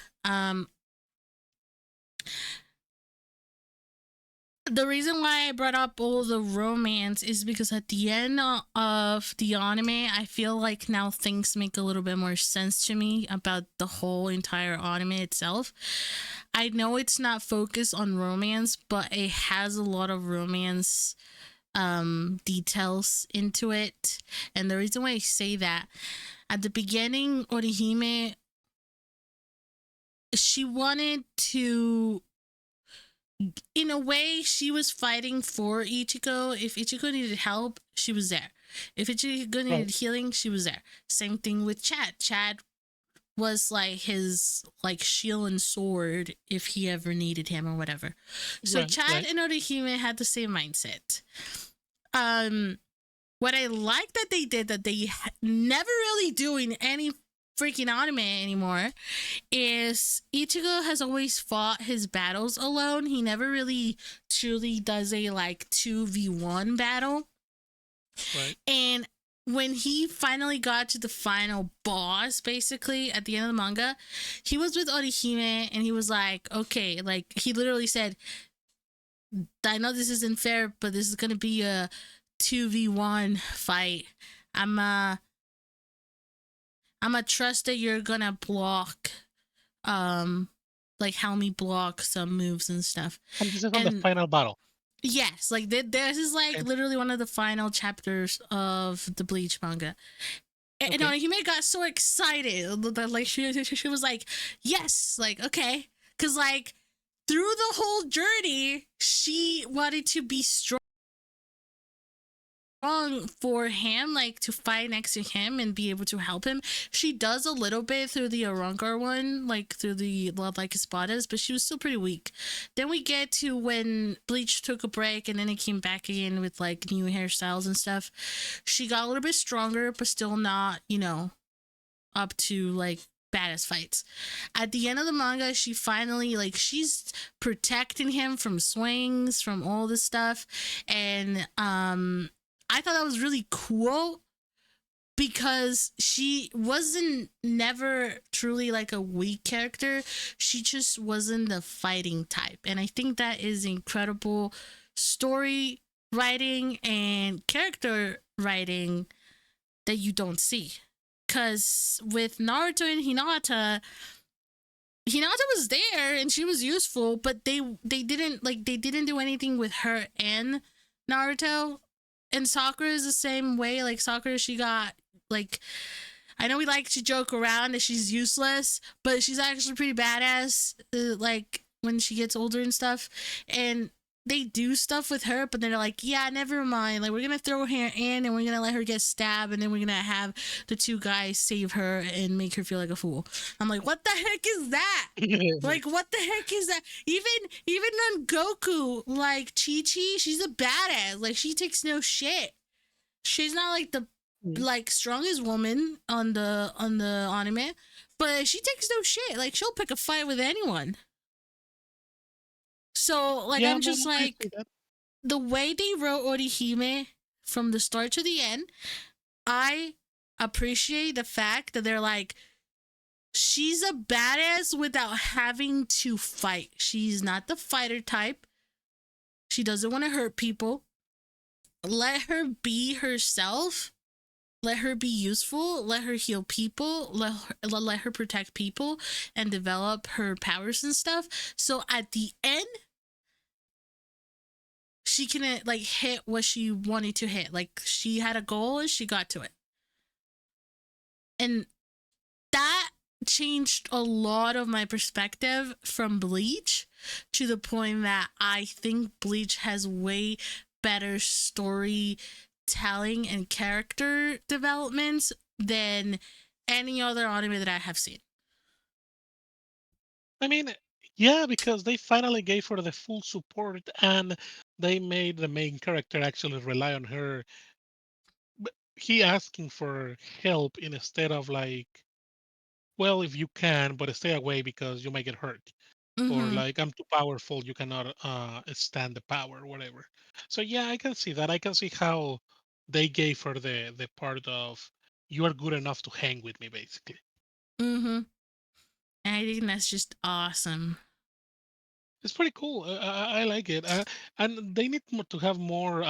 A: The reason why I brought up all the romance is because at the end of the anime, I feel like now things make a little bit more sense to me about the whole entire anime itself. I know it's not focused on romance, but it has a lot of romance details into it. And the reason why I say that, at the beginning, Orihime, she wanted to, in a way, she was fighting for Ichigo. If Ichigo needed help, she was there. If Ichigo
B: Right.
A: needed healing, she was there. Same thing with Chad. Chad was like his like shield and sword if he ever needed him or whatever. So
B: Right.
A: Chad
B: Right.
A: and Orihime had the same mindset. Um, what I like that they did that they never really do in any freaking anime anymore is Ichigo has always fought his battles alone. He never really truly does a like 2v1 battle.
B: Right.
A: And when he finally got to the final boss, basically at the end of the manga, he was with Orihime and he was like, okay, like he literally said, I know this isn't fair, but this is gonna be a 2v1 fight. I'm I'm a trust that you're gonna block um like help me block some moves and stuff.
B: And this is on the
A: And
B: final battle.
A: yes, like this is like
B: Okay.
A: literally one of the final chapters of the Bleach manga. And
B: Okay.
A: Orihime got so excited that like she was like, yes, like okay, because like through the whole journey she wanted to be strong for him, like to fight next to him and be able to help him. She does a little bit through the Arangar one, like through the Love Like Espadas, but she was still pretty weak. Then we get to when Bleach took a break and then it came back again with like new hairstyles and stuff. She got a little bit stronger, but still not, you know, up to like badass fights. At the end of the manga, she finally like she's protecting him from swings, from all this stuff, and I thought that was really cool because she wasn't never truly like a weak character. She just wasn't the fighting type. And I think that is incredible story writing and character writing that you don't see. Cause with Naruto and Hinata, Hinata was there and she was useful, but they didn't do anything with her and Naruto. And Sakura is the same way. Like Sakura, she got like I know we like to joke around that she's useless, but she's actually pretty badass. Like when she gets older and stuff, and they do stuff with her, but they're like, yeah, never mind. Like we're gonna throw her in, and we're gonna let her get stabbed, and then we're gonna have the two guys save her and make her feel like a fool. I'm like, what the heck is that? Like, what the heck is that? Even on Goku, like Chi Chi, she's a badass. Like she takes no shit. She's not like the like strongest woman on the anime, but she takes no shit. Like she'll pick a fight with anyone. So like
B: Yeah.
A: I'm
B: No,
A: just
B: no, I see
A: like
B: that.
A: the way they wrote Orihime from the start to the end, I appreciate the fact that they're like she's a badass without having to fight. She's not the fighter type. She doesn't want to hurt people. Let her be herself. Let her be useful. Let her heal people. Let her protect people and develop her powers and stuff. So at the end, she can like hit what she wanted to hit. Like she had a goal and she got to it. And that changed a lot of my perspective from Bleach to the point that I think Bleach has way better storytelling and character developments than any other anime that I have seen.
B: I mean, yeah, because they finally gave her the full support and they made the main character actually rely on her. But he asking for help instead of like, well, if you can, but stay away because you might get hurt. Or
A: Mm-hmm.
B: like, I'm too powerful, you cannot stand the power, whatever. So yeah, I can see that. I can see how they gave her the part of you are good enough to hang with me, basically.
A: Mm-hmm. And I think that's just awesome.
B: It's pretty cool. I like it, and they need to have more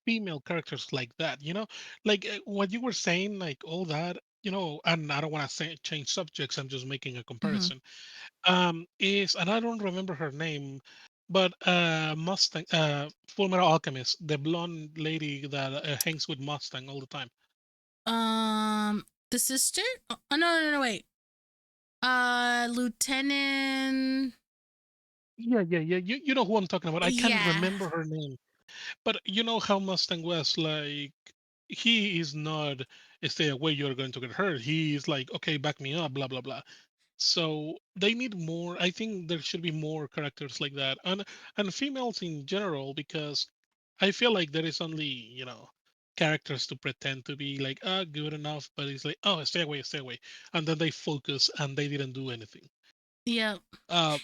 B: female characters like that. Like what you were saying, like all that. And I don't want to say change subjects. I'm just making a
A: Mm-hmm.
B: comparison. Is and I don't remember her name, but Mustang, Full Metal Alchemist, the blonde lady that hangs with Mustang all the time.
A: The sister? Oh no, wait. Lieutenant.
B: Yeah, yeah, yeah. You know who I'm talking about. I can't
A: Yeah.
B: remember her name. But you know how Mustang was like. He is not stay away. You're going to get hurt. He is like, okay, back me up. Blah blah blah. So they need more. I think there should be more characters like that, and females in general, because I feel like there is only characters to pretend to be like good enough, but it's like, oh, stay away, and then they focus and they didn't do anything.
A: Yep.
B: Uh,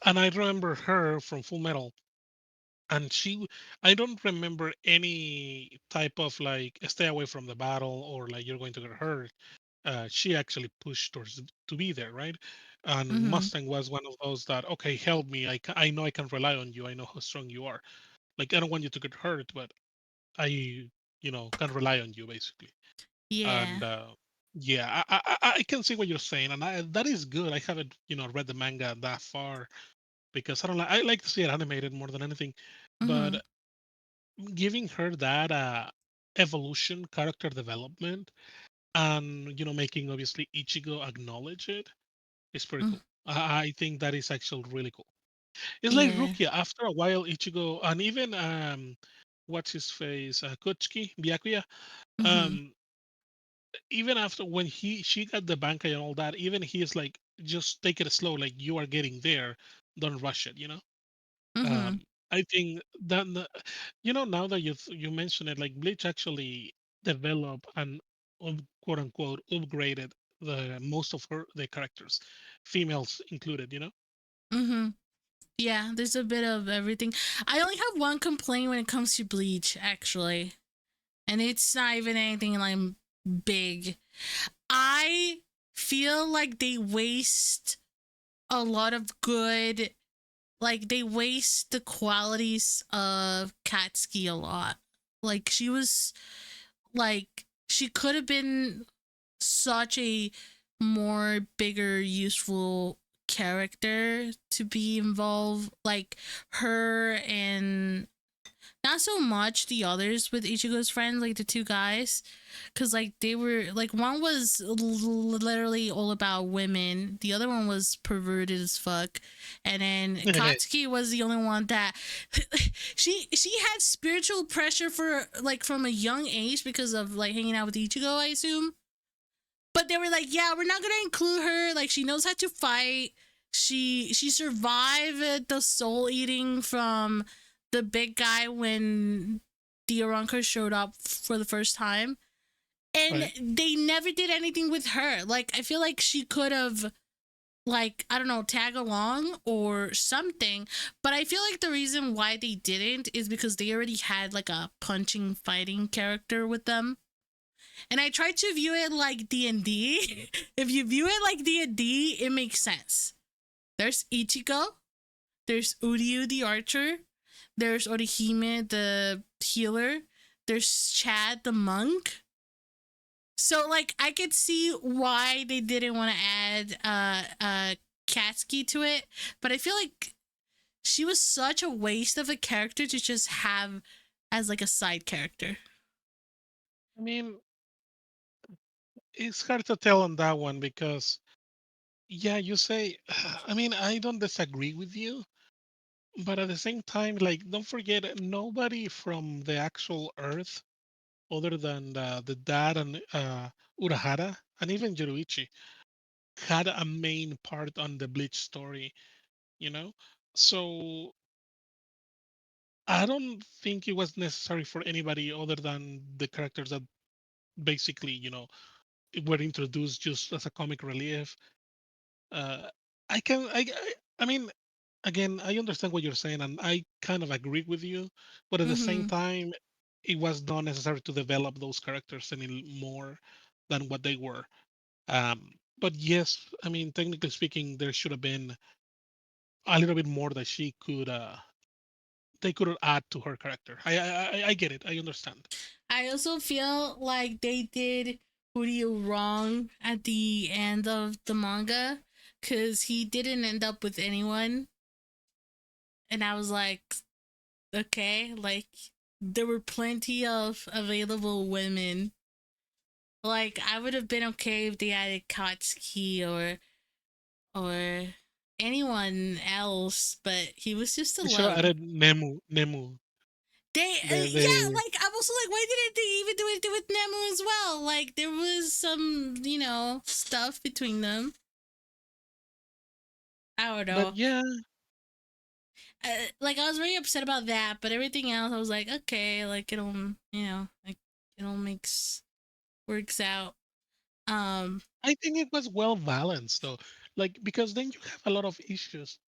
B: and I remember her from Full Metal, and I don't remember any type of like stay away from the battle or like you're going to get hurt. She actually pushed towards to be there, right? And
A: Mhm.
B: Mustang was one of those that, okay, help me. I know I can rely on you. I know how strong you are. Like I don't want you to get hurt, but I can rely on you basically.
A: Yeah.
B: And yeah, I can see what you're saying, and that is good. I haven't read the manga that far because I don't like I like to see it animated more than anything,
A: Mhm.
B: but giving her that evolution, character development, and making obviously Ichigo acknowledge it is pretty
A: Mm.
B: cool. I think that is actually really cool. It's like
A: Yeah.
B: Rukia. After a while, Ichigo and even what's his face, Kotsuki, Byakuya.
A: Mhm.
B: Um, even after when she got the bankai and all that, even he is like, just take it slow. Like you are getting there, don't rush it.
A: Mhm.
B: Um, I think that now that you mention it, like Bleach actually developed and quote unquote upgraded the most of the characters, females included.
A: Mhm. Yeah, there's a bit of everything. I only have one complaint when it comes to Bleach, actually, and it's not even anything like big. I feel like they waste a lot of good, like they waste the qualities of Katsuki a lot. Like she was, like she could have been such a more bigger useful character to be involved, like her and not so much the others with Ichigo's friends, like the two guys, because like they were like one was literally all about women, the other one was perverted as fuck, and then Katsuki was the only one that she had spiritual pressure for like from a young age because of like hanging out with Ichigo, I assume. But they were like, yeah, we're not gonna include her. Like she knows how to fight. She survived the soul eating from the big guy when the Aranka showed up for the first time. And
B: Right.
A: they never did anything with her. Like I feel like she could have, like, I don't know, tag along or something. But I feel like the reason why they didn't is because they already had like a punching fighting character with them. And I tried to view it like D&D. If you view it like D&D, it makes sense. There's Ichigo, there's Uryu the archer, there's Orihime the healer, there's Chad the monk. So like I could see why they didn't want to add Katsuki to it, but I feel like she was such a waste of a character to just have as like a side character.
B: I mean, it's hard to tell on that one because, yeah, you say, I mean, I don't disagree with you, but at the same time, like, don't forget, nobody from the actual Earth, other than the dad and Urahara, and even Yoruichi, had a main part on the Bleach story, you know? So I don't think it was necessary for anybody other than the characters that basically, were introduced just as a comic relief. Uh, I can, I mean, again, I understand what you're saying, and I kind of agree with you, but at the same
A: Mm-hmm.
B: time, it was not necessary to develop those characters any more than what they were. But yes, I mean, technically speaking, there should have been a little bit more that she could, they could add to her character. I get it. I understand.
A: I also feel like they did Uryu wrong at the end of the manga because he didn't end up with anyone. And I was like, okay, like there were plenty of available women. Like I would have been okay if they added Katsuki or anyone else, but he was just
B: They should have
A: alone.
B: added Nemu. Nemu.
A: They, yeah,
B: They
A: like I'm also like, why didn't they even do it with Nemu as well? Like there was some, stuff between them. I don't
B: but
A: know.
B: yeah,
A: Like I was very upset about that, but everything else I was like, okay, like like it all makes works out. Um,
B: I think it was well balanced though. Like because then you have a lot of issues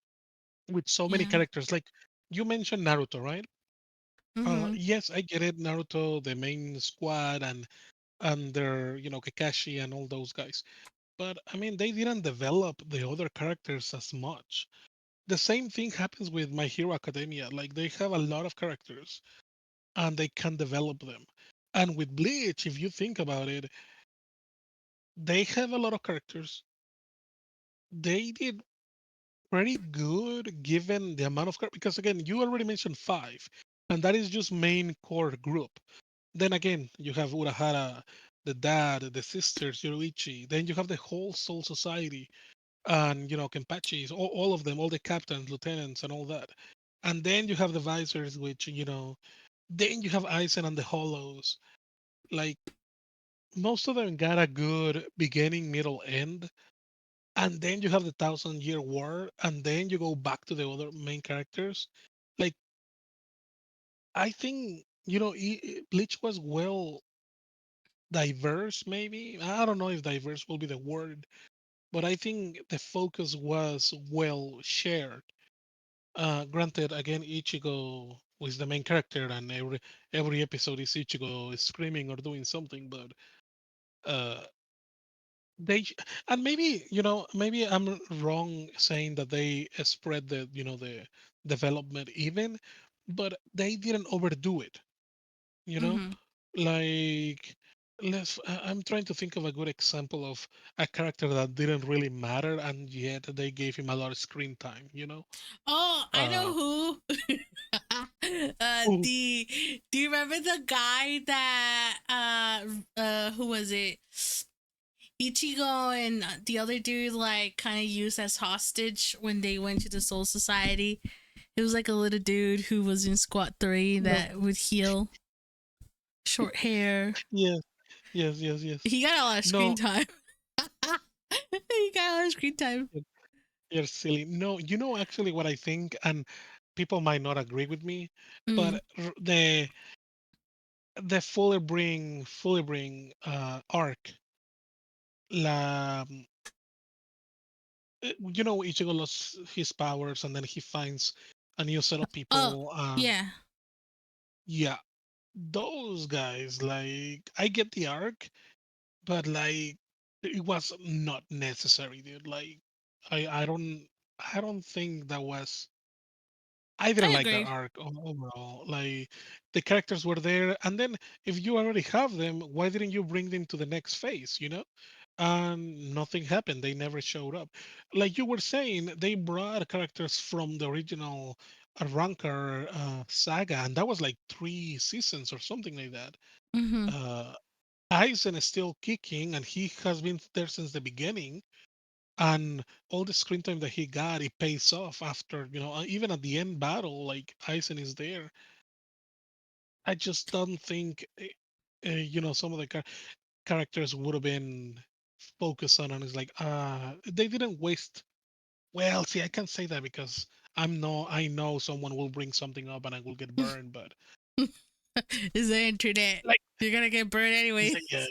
B: with so many
A: yeah.
B: characters. Like you mentioned Naruto, right?
A: Mhm.
B: Yes, I get it. Naruto, the main squad, and their Kakashi and all those guys. But I mean, they didn't develop the other characters as much. The same thing happens with My Hero Academia. Like they have a lot of characters and they can develop them. And with Bleach, if you think about it, they have a lot of characters. They did pretty good given the amount of characters. Because again, you already mentioned five, and that is just main core group. Then again, you have Urahara, the dad, the sisters, Yoruichi. Then you have the whole Soul Society, and Kenpachis, all of them, all the captains, lieutenants, and all that. And then you have the visors, which then you have Aizen and the Hollows. Like most of them got a good beginning, middle, end, and then you have the Thousand Year War, and then you go back to the other main characters. Like I think Bleach was well diverse. Maybe I don't know if diverse will be the word, but I think the focus was well shared. Granted, again, Ichigo was the main character, and every episode is Ichigo screaming or doing something. But uh, they and maybe maybe I'm wrong saying that they spread the development even, but they didn't overdo it. You know,
A: Mhm.
B: like I'm trying to think of a good example of a character that didn't really matter, and yet they gave him a lot of screen time.
A: Oh, I
B: Uh,
A: know who.
B: oh,
A: The do you remember the guy that who was it? Ichigo and the other dude like kind of used as hostage when they went to the Soul Society. It was like a little dude who was in Squad 3
B: no,
A: that would heal, short hair.
B: yes, yes, yes, yes.
A: He got a lot of screen
B: No,
A: time. He got a lot of screen time.
B: you're silly. No, actually what I think, and people might not agree with me,
A: Mm.
B: but the fully bring arc, la, Ichigo lost his powers, and then he finds a new set of
A: Oh,
B: people.
A: yeah.
B: Yeah, those guys, like, I get the arc, but like, it was not necessary, dude. Like, I don't think that was. I didn't
A: I
B: like that
A: agree.
B: arc overall. Like the characters were there, and then if you already have them, why didn't you bring them to the next phase? And nothing happened. They never showed up. Like you were saying, they brought characters from the original Rancor saga, and that was like 3 seasons or something like that.
A: Mm-hmm.
B: Uh, Aizen is still kicking, and he has been there since the beginning. And all the screen time that he got, it pays off after, even at the end battle, like Aizen is there. I just don't think, some of the characters would have been focused on, and it's like, they didn't waste. Well, see, I can't say that because I know someone will bring something up and I will get burned, but
A: Is the internet?
B: like,
A: You're gonna get burned
B: it's
A: anyways.
B: like, yeah,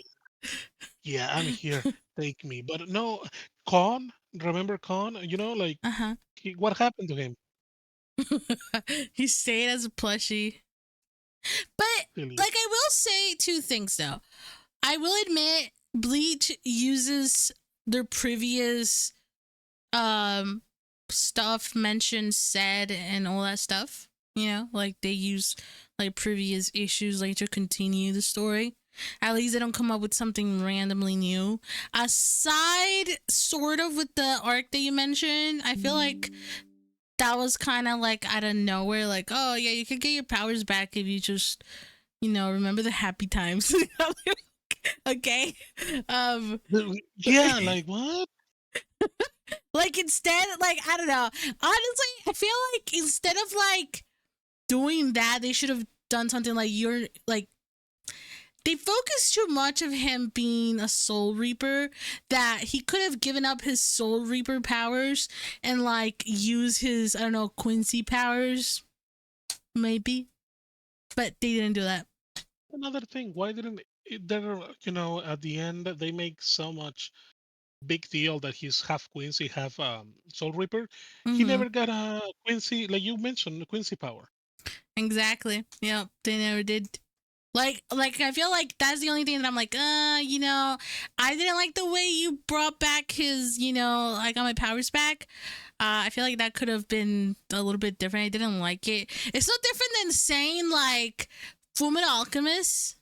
B: yeah, I'm here, take me. But no, Khan, remember Khan? Like,
A: Uh huh.
B: what happened to him?
A: He stayed as a plushie. But
B: Really?
A: like I will say two things though. I will admit Bleach uses their previous um stuff mentioned, said, and all that stuff. Like they use like previous issues like to continue the story. At least they don't come up with something randomly new. Aside sort of with the arc that you mentioned, I feel like that was kind of like out of nowhere, like, oh yeah, you could get your powers back if you just, remember the happy times. Okay. Um
B: Yeah, like what?
A: like instead, like, I don't know. Honestly, I feel like instead of like doing that, they should have done something like you're like they focus too much of him being a soul reaper that he could have given up his soul reaper powers and like use his I don't know Quincy powers maybe, but they didn't do that.
B: Another thing, why didn't there? At the end they make so much big deal that he's half Quincy, half Soul Reaper. He
A: Mm-hmm.
B: never got a Quincy, like you mentioned, the Quincy power.
A: Exactly. Yep. They never did. Like I feel like that's the only thing that I'm like, I didn't like the way you brought back his, I got my powers back. I feel like that could have been a little bit different. I didn't like it. It's no different than saying like Fullmetal Alchemist.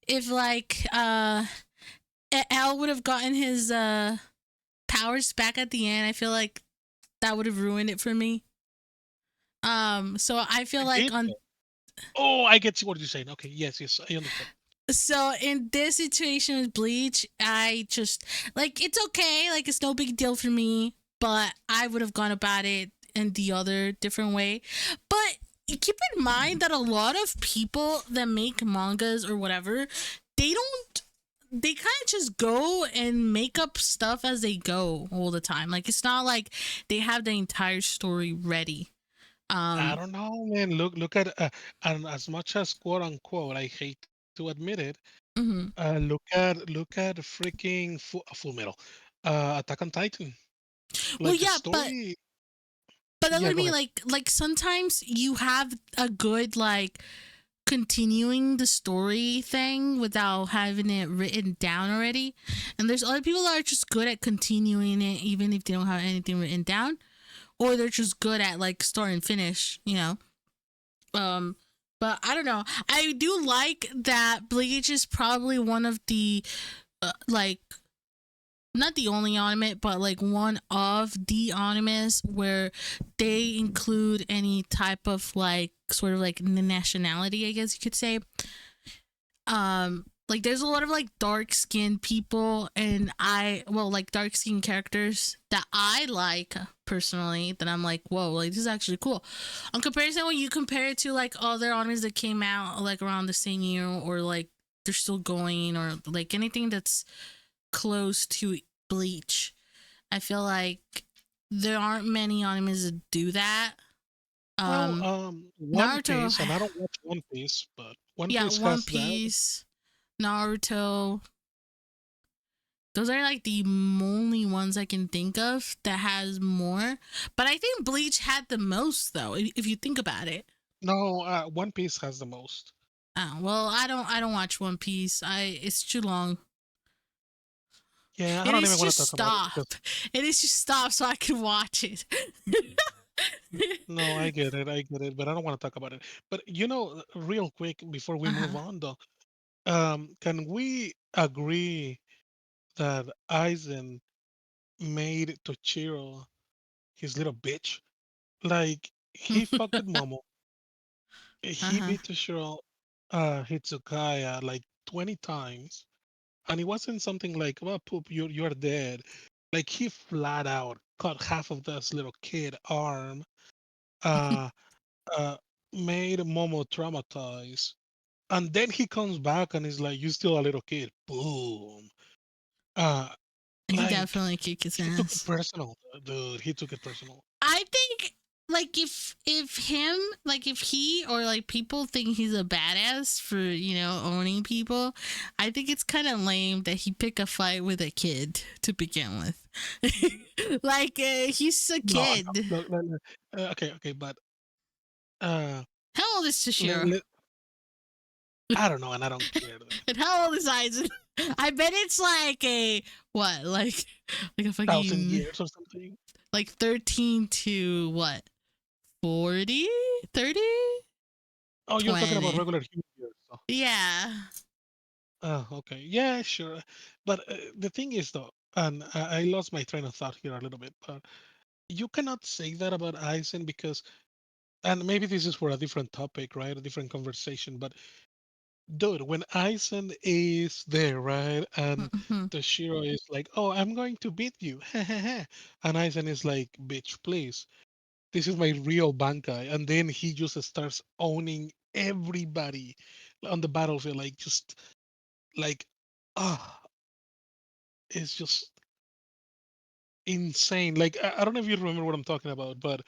A: If like Al would have gotten his powers back at the end, I feel like that would have ruined it for me. So I feel
B: I
A: like
B: did.
A: on
B: Oh, I get what you're saying. Okay, yes, yes, I understand.
A: so in this situation with Bleach, I just like it's okay, like it's no big deal for me, but I would have gone about it in the other different way. But keep in mind that a lot of people that make mangas or whatever, they don't they kind of just go and make up stuff as they go all the time. Like it's not like they have the entire story ready.
B: I
A: Um
B: don't know, man. Look at and as much as quote unquote, I hate to admit it.
A: mhm.
B: Look at freaking Full Metal, Attack on Titan.
A: Well,
B: Like the
A: yeah, but
B: story.
A: that's what
B: Yeah,
A: I
B: go
A: mean.
B: ahead.
A: Like sometimes you have a good like continuing the story thing without having it written down already, and there's other people that are just good at continuing it even if they don't have anything written down, or they're just good at like start and finish. Um, but I don't know. I do like that Bleach is probably one of the like not the only anime, but like one of the animes where they include any type of like sort of like nationality, I guess you could say. Like there's a lot of like dark skinned people and like dark skinned characters that I like personally that I'm like, whoa, like this is actually cool. On comparison when you compare it to like other animes that came out like around the same year or like they're still going or like anything that's close to Bleach. I feel like there aren't many animes that do that.
B: Well,
A: Um,
B: One
A: Naruto,
B: Piece, and I don't watch One Piece, but One
A: yeah,
B: Piece
A: One
B: has that.
A: Piece, Naruto. Those are like the only ones I can think of that has more. But I think Bleach had the most though, if you think about it.
B: No, One Piece has the most.
A: Oh, well, I don't watch One Piece. It's too long.
B: Yeah, I
A: It
B: don't
A: is
B: even want to
A: just
B: talk about it
A: stop.
B: because
A: It is just stop so I can watch it.
B: no, I get it, but I don't want to talk about it. But real quick before we move
A: Uh-huh.
B: on, though, can we agree that Aizen made Tochiro his little bitch? Like he fucked with Momo, he
A: Uh-huh.
B: beat Toshiro, Hitsukaya like 20 times, and it wasn't something like, "Well, poop, you're dead." Like he flat out cut half of this little kid arm, uh, uh, made Momo traumatized, and then he comes back and is like, "You still a little kid." Boom. Uh,
A: He
B: like
A: definitely kicked his
B: he took it
A: ass.
B: personal, dude. He took it personal.
A: I think like if he or like people think he's a badass for owning people, I think it's kind of lame that he pick a fight with a kid to begin with. Like he's a
B: No,
A: kid.
B: no, no, no. Okay, okay, but uh,
A: How old is
B: let,
A: Toshiro?
B: let, I don't know, and I don't care.
A: And how old is Aizen? I bet it's like a what, like a
B: 1,000
A: fucking
B: years or something.
A: like 13 to what, 40, 30,
B: Oh, you're talking about
A: 20.
B: regular human years. So.
A: Yeah.
B: Okay. Yeah, sure. But the thing is, though, and I lost my train of thought here a little bit, but you cannot say that about Eisen because, and maybe this is for a different topic, right? A different conversation. But dude, when Eisen is there, right, and
A: Mm-hmm.
B: Toshiro is like, "Oh, I'm going to beat you," and Eisen is like, "Bitch, please, this is my real Bankai," and then he just starts owning everybody on the battlefield, like just like ah, it's just insane. Like I don't know if you remember what I'm talking about, but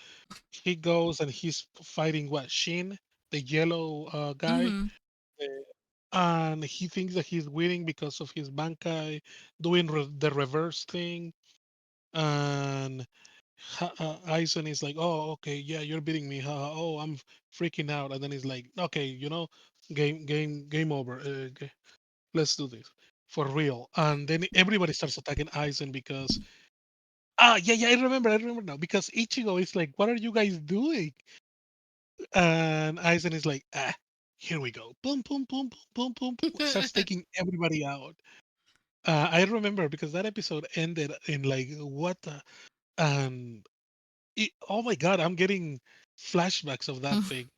B: he goes and he's fighting what Shin, the yellow guy,
A: Mm-hmm.
B: uh, and he thinks that he's winning because of his Bankai doing the reverse thing, and Aizen is like, "Oh, okay, yeah, you're beating me. Oh, I'm freaking out." And then he's like, "Okay, game over. Let's do this for real." And then everybody starts attacking Aizen because yeah, I remember now because Ichigo is like, "What are you guys doing?" And Aizen is like, here we go. Boom, boom, boom, boom, boom, boom, boom. Starts taking everybody out. I remember because that episode ended in like, what the? And oh my God, I'm getting flashbacks of that thing.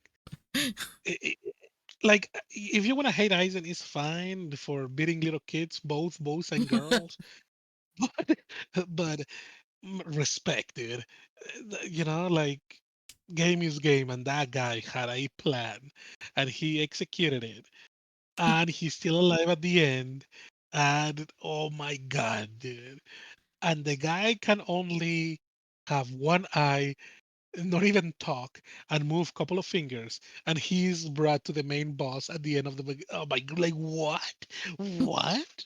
B: Like, if you want to hate Aizen, it's fine for beating little kids, both boys and girls. But, but respect, dude. Like game is game, and that guy had a plan, and he executed it, and he's still alive at the end. And oh my god, dude! And the guy can only have one eye, not even talk, and move a couple of fingers, and he's brought to the main boss at the end of the. Oh my! Like what? What?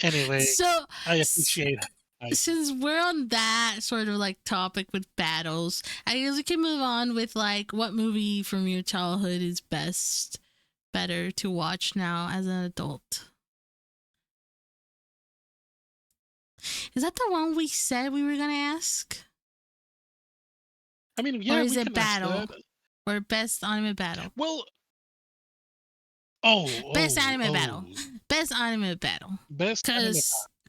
B: Anyway,
A: So,
B: I
A: s-
B: appreciate Aizen.
A: since we're on that sort of like topic with battles, I guess we can move on with like what movie from your childhood is better to watch now as an adult. Is that the one we said we were gonna ask,
B: I mean,
A: or
B: yeah,
A: is
B: we
A: it
B: can ask
A: battle
B: that.
A: or best anime battle?
B: Well,
A: Best anime battle.
B: oh,
A: Best anime battle.
B: best anime.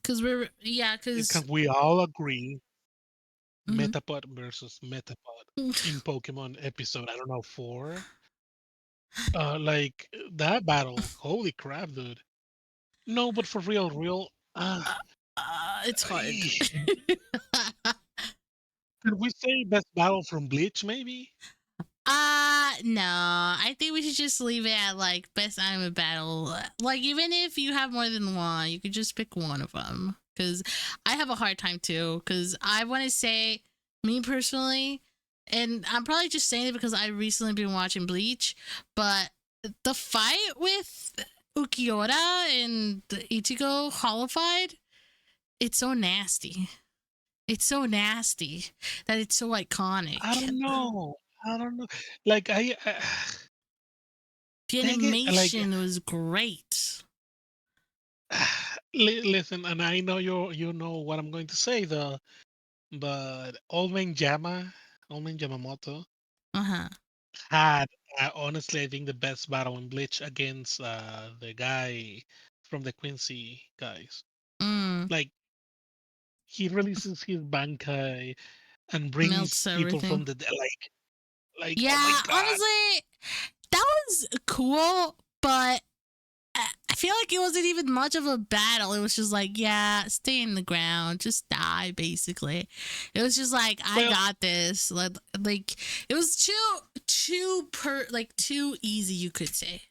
A: Cause we're yeah, cause
B: Can we all agree?
A: mhm.
B: Metapod versus Metapod in Pokemon episode, I don't know, 4. Like that battle, holy crap, dude. No, but for real,
A: It's hard.
B: could we say best battle from Bleach, maybe?
A: No. I think we should just leave it at like best anime battle. Like even if you have more than one, you could just pick one of them. Cause I have a hard time too. Cause I want to say me personally, and I'm probably just saying it because I recently been watching Bleach, but the fight with Ukiura and Ichigo holified, it's so nasty. It's so nasty that it's so
B: I
A: iconic.
B: don't know. I don't know. Like
A: The
B: dang it, like
A: animation was great.
B: listen, and I know you know what I'm going to say though, but Old Man Yamamoto
A: Uh huh.
B: had honestly, I think the best battle in Bleach against the guy from the Quincy guys.
A: Mm,
B: Like he releases his Bankai and
A: melts
B: brings people
A: everything.
B: from the dead. Like oh my
A: Yeah,
B: god.
A: honestly, that was cool, but I feel like it wasn't even much of a battle. It was just like, yeah, stay in the ground, just die, basically. It was just like, I
B: Well,
A: got this. Like it was too easy, you could say.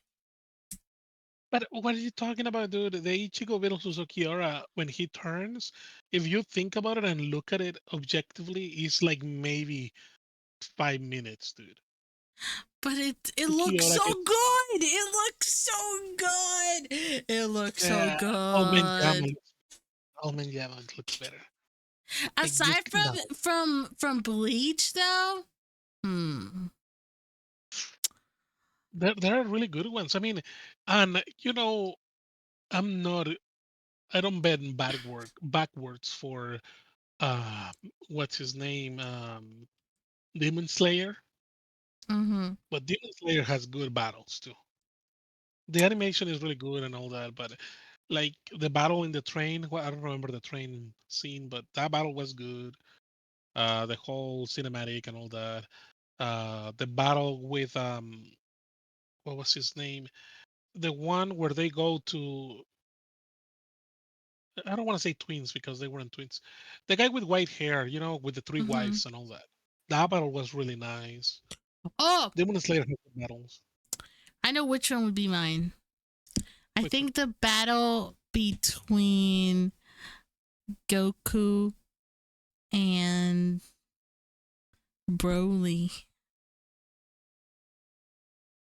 B: but what are you talking about, dude? The Ichigo versus Okiura, when he turns, if you think about it and look at it objectively, it's like maybe 5 minutes, dude.
A: But it looks
B: Okiura
A: so
B: gets
A: good. It looks so good. It looks so
B: uh, Old Man Yama.
A: good.
B: Old Man Yama looks better. Like you
A: Aside
B: cannot.
A: from Bleach though, hmm.
B: There are really good ones. I mean, and I'm not. I don't bend backwards for uh, what's his name, Demon Slayer.
A: Mm-hmm.
B: But Demon Slayer has good battles too. The animation is really good and all that, but like the battle in the train, well, I don't remember the train scene, but that battle was good. The whole cinematic and all that. The battle with what was his name? The one where they go to, I don't want to say twins because they weren't twins. The guy with white hair, with the three
A: Mm-hmm.
B: wives and all that. That battle was really nice.
A: Oh,
B: Demon Slayer has good battles.
A: I know which one would be mine. I
B: Which one?
A: think the battle between Goku and Broly,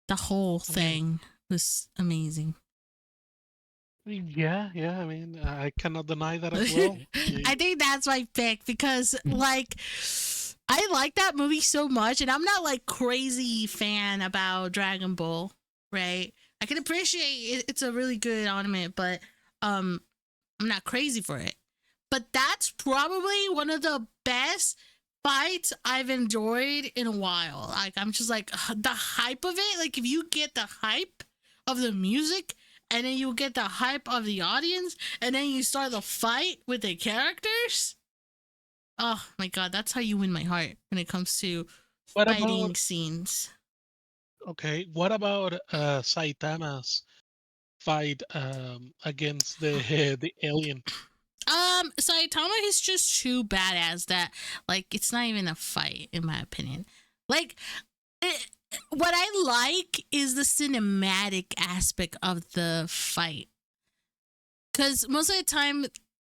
A: the whole
B: I mean,
A: thing was amazing.
B: yeah, yeah. I mean, I cannot deny that as well.
A: I think that's my pick because, like, I like that movie so much, and I'm not like crazy fan about Dragon Ball, right? I can appreciate it's a really good anime, but um, I'm not crazy for it. But that's probably one of the best fights I've enjoyed in a while. Like, I'm just like the hype of it. Like, if you get the hype of the music, and then you get the hype of the audience, and then you start the fight with the characters. Oh my god, that's how you win my heart when it comes to
B: What about
A: fighting scenes.
B: okay? What about Saitama's fight against the the alien?
A: Saitama is just too badass that like it's not even a fight in my opinion. Like it, what I like is the cinematic aspect of the fight. Cause most of the time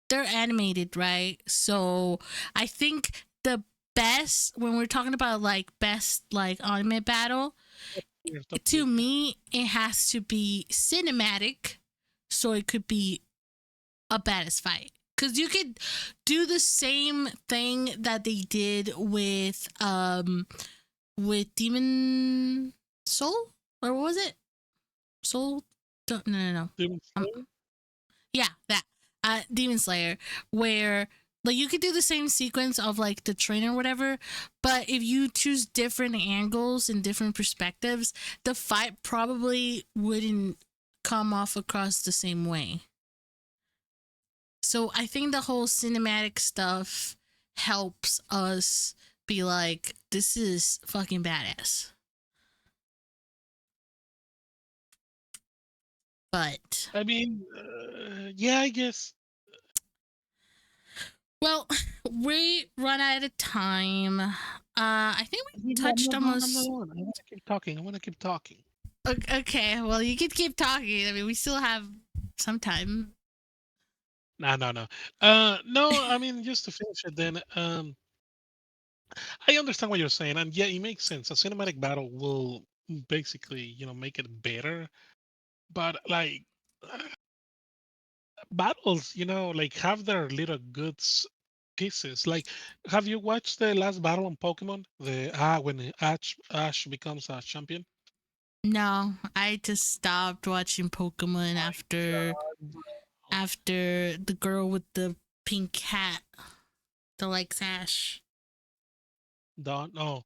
A: they're animated, right? So I think the best when we're talking about like best like anime battle,
B: Here's the
A: to
B: pick.
A: me it has to be cinematic so it could be a badass fight. Cause you could do the same thing that they did with Demon Soul, or what was it? Soul? No.
B: Demon
A: Um,
B: Slayer?
A: yeah, that Demon Slayer, where like you could do the same sequence of like the train or whatever, but if you choose different angles and different perspectives, the fight probably wouldn't come off across the same way. So I think the whole cinematic stuff helps us be like, this is fucking badass. But
B: I mean, yeah, I guess.
A: well, we run out of time. I think we
B: No, I'm
A: touched
B: not done. I'm not
A: almost.
B: done. I want to keep talking. I want to keep talking.
A: Okay, well, you could keep talking. I mean, we still have some time.
B: No, no, no. No. I mean, just to finish it, then. I understand what you're saying, and yeah, it makes sense. A cinematic battle will basically, make it better. But like battles, like have their little pieces. Like, have you watched the last battle on Pokemon? The when Ash becomes a champion.
A: No, I just stopped watching Pokemon
B: My God, bro.
A: after the girl with the pink hat, the like sash.
B: Don't know.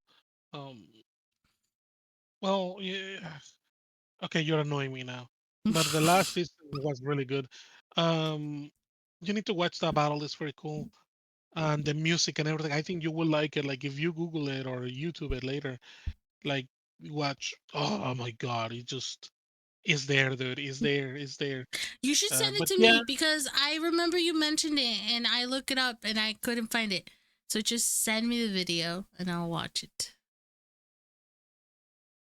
B: Um. Well, yeah. Okay, you're annoying me now. But the last season was really good. Um, you need to watch that battle. It's very cool. And the music and everything. I think you will like it. Like if you Google it or YouTube it later, like watch. Oh my God, it just is there, dude. Is there? Is there?
A: You should send it
B: But
A: to
B: yeah,
A: me because I remember you mentioned it and I look it up and I couldn't find it. So just send me the video and I'll watch it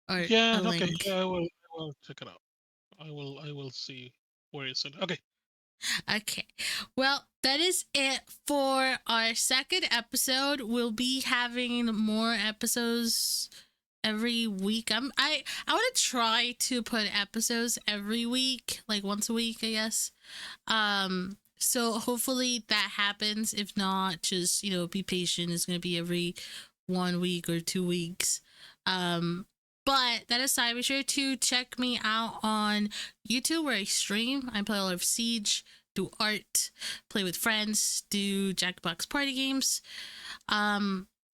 A: or
B: yeah.
A: a
B: Okay,
A: link.
B: yeah. I will check it out. I will see where it's at. Okay.
A: Okay. Well, that is it for our second episode. We'll be having more episodes every week. I want to try to put episodes every week, like once a week, I guess. So hopefully that happens. If not, just be patient. It's gonna be every 1 week or 2 weeks. Um, but that aside, be sure to check me out on YouTube where I stream. I play a lot of Siege, do art, play with friends, do Jackbox party games.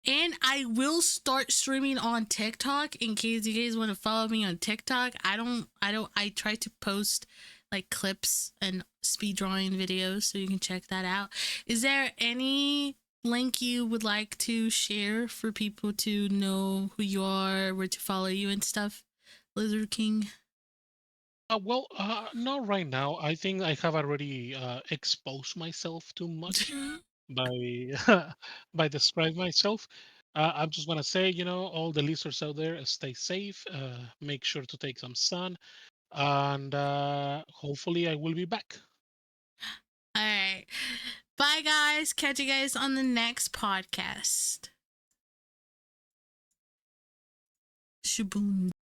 A: And I will start streaming on TikTok in case you guys want to follow me on TikTok. I try to post like clips and speed drawing videos so you can check that out. Is there any link you would like to share for people to know who you are, where to follow you and stuff? Lizard King.
B: Well, not right now. I think I have already exposed myself too much by by describing myself. I'm just gonna say, all the lizards out there, stay safe. Make sure to take some sun, and hopefully, I will be back.
A: All right. Bye, guys. Catch you guys on the next podcast. Shaboom.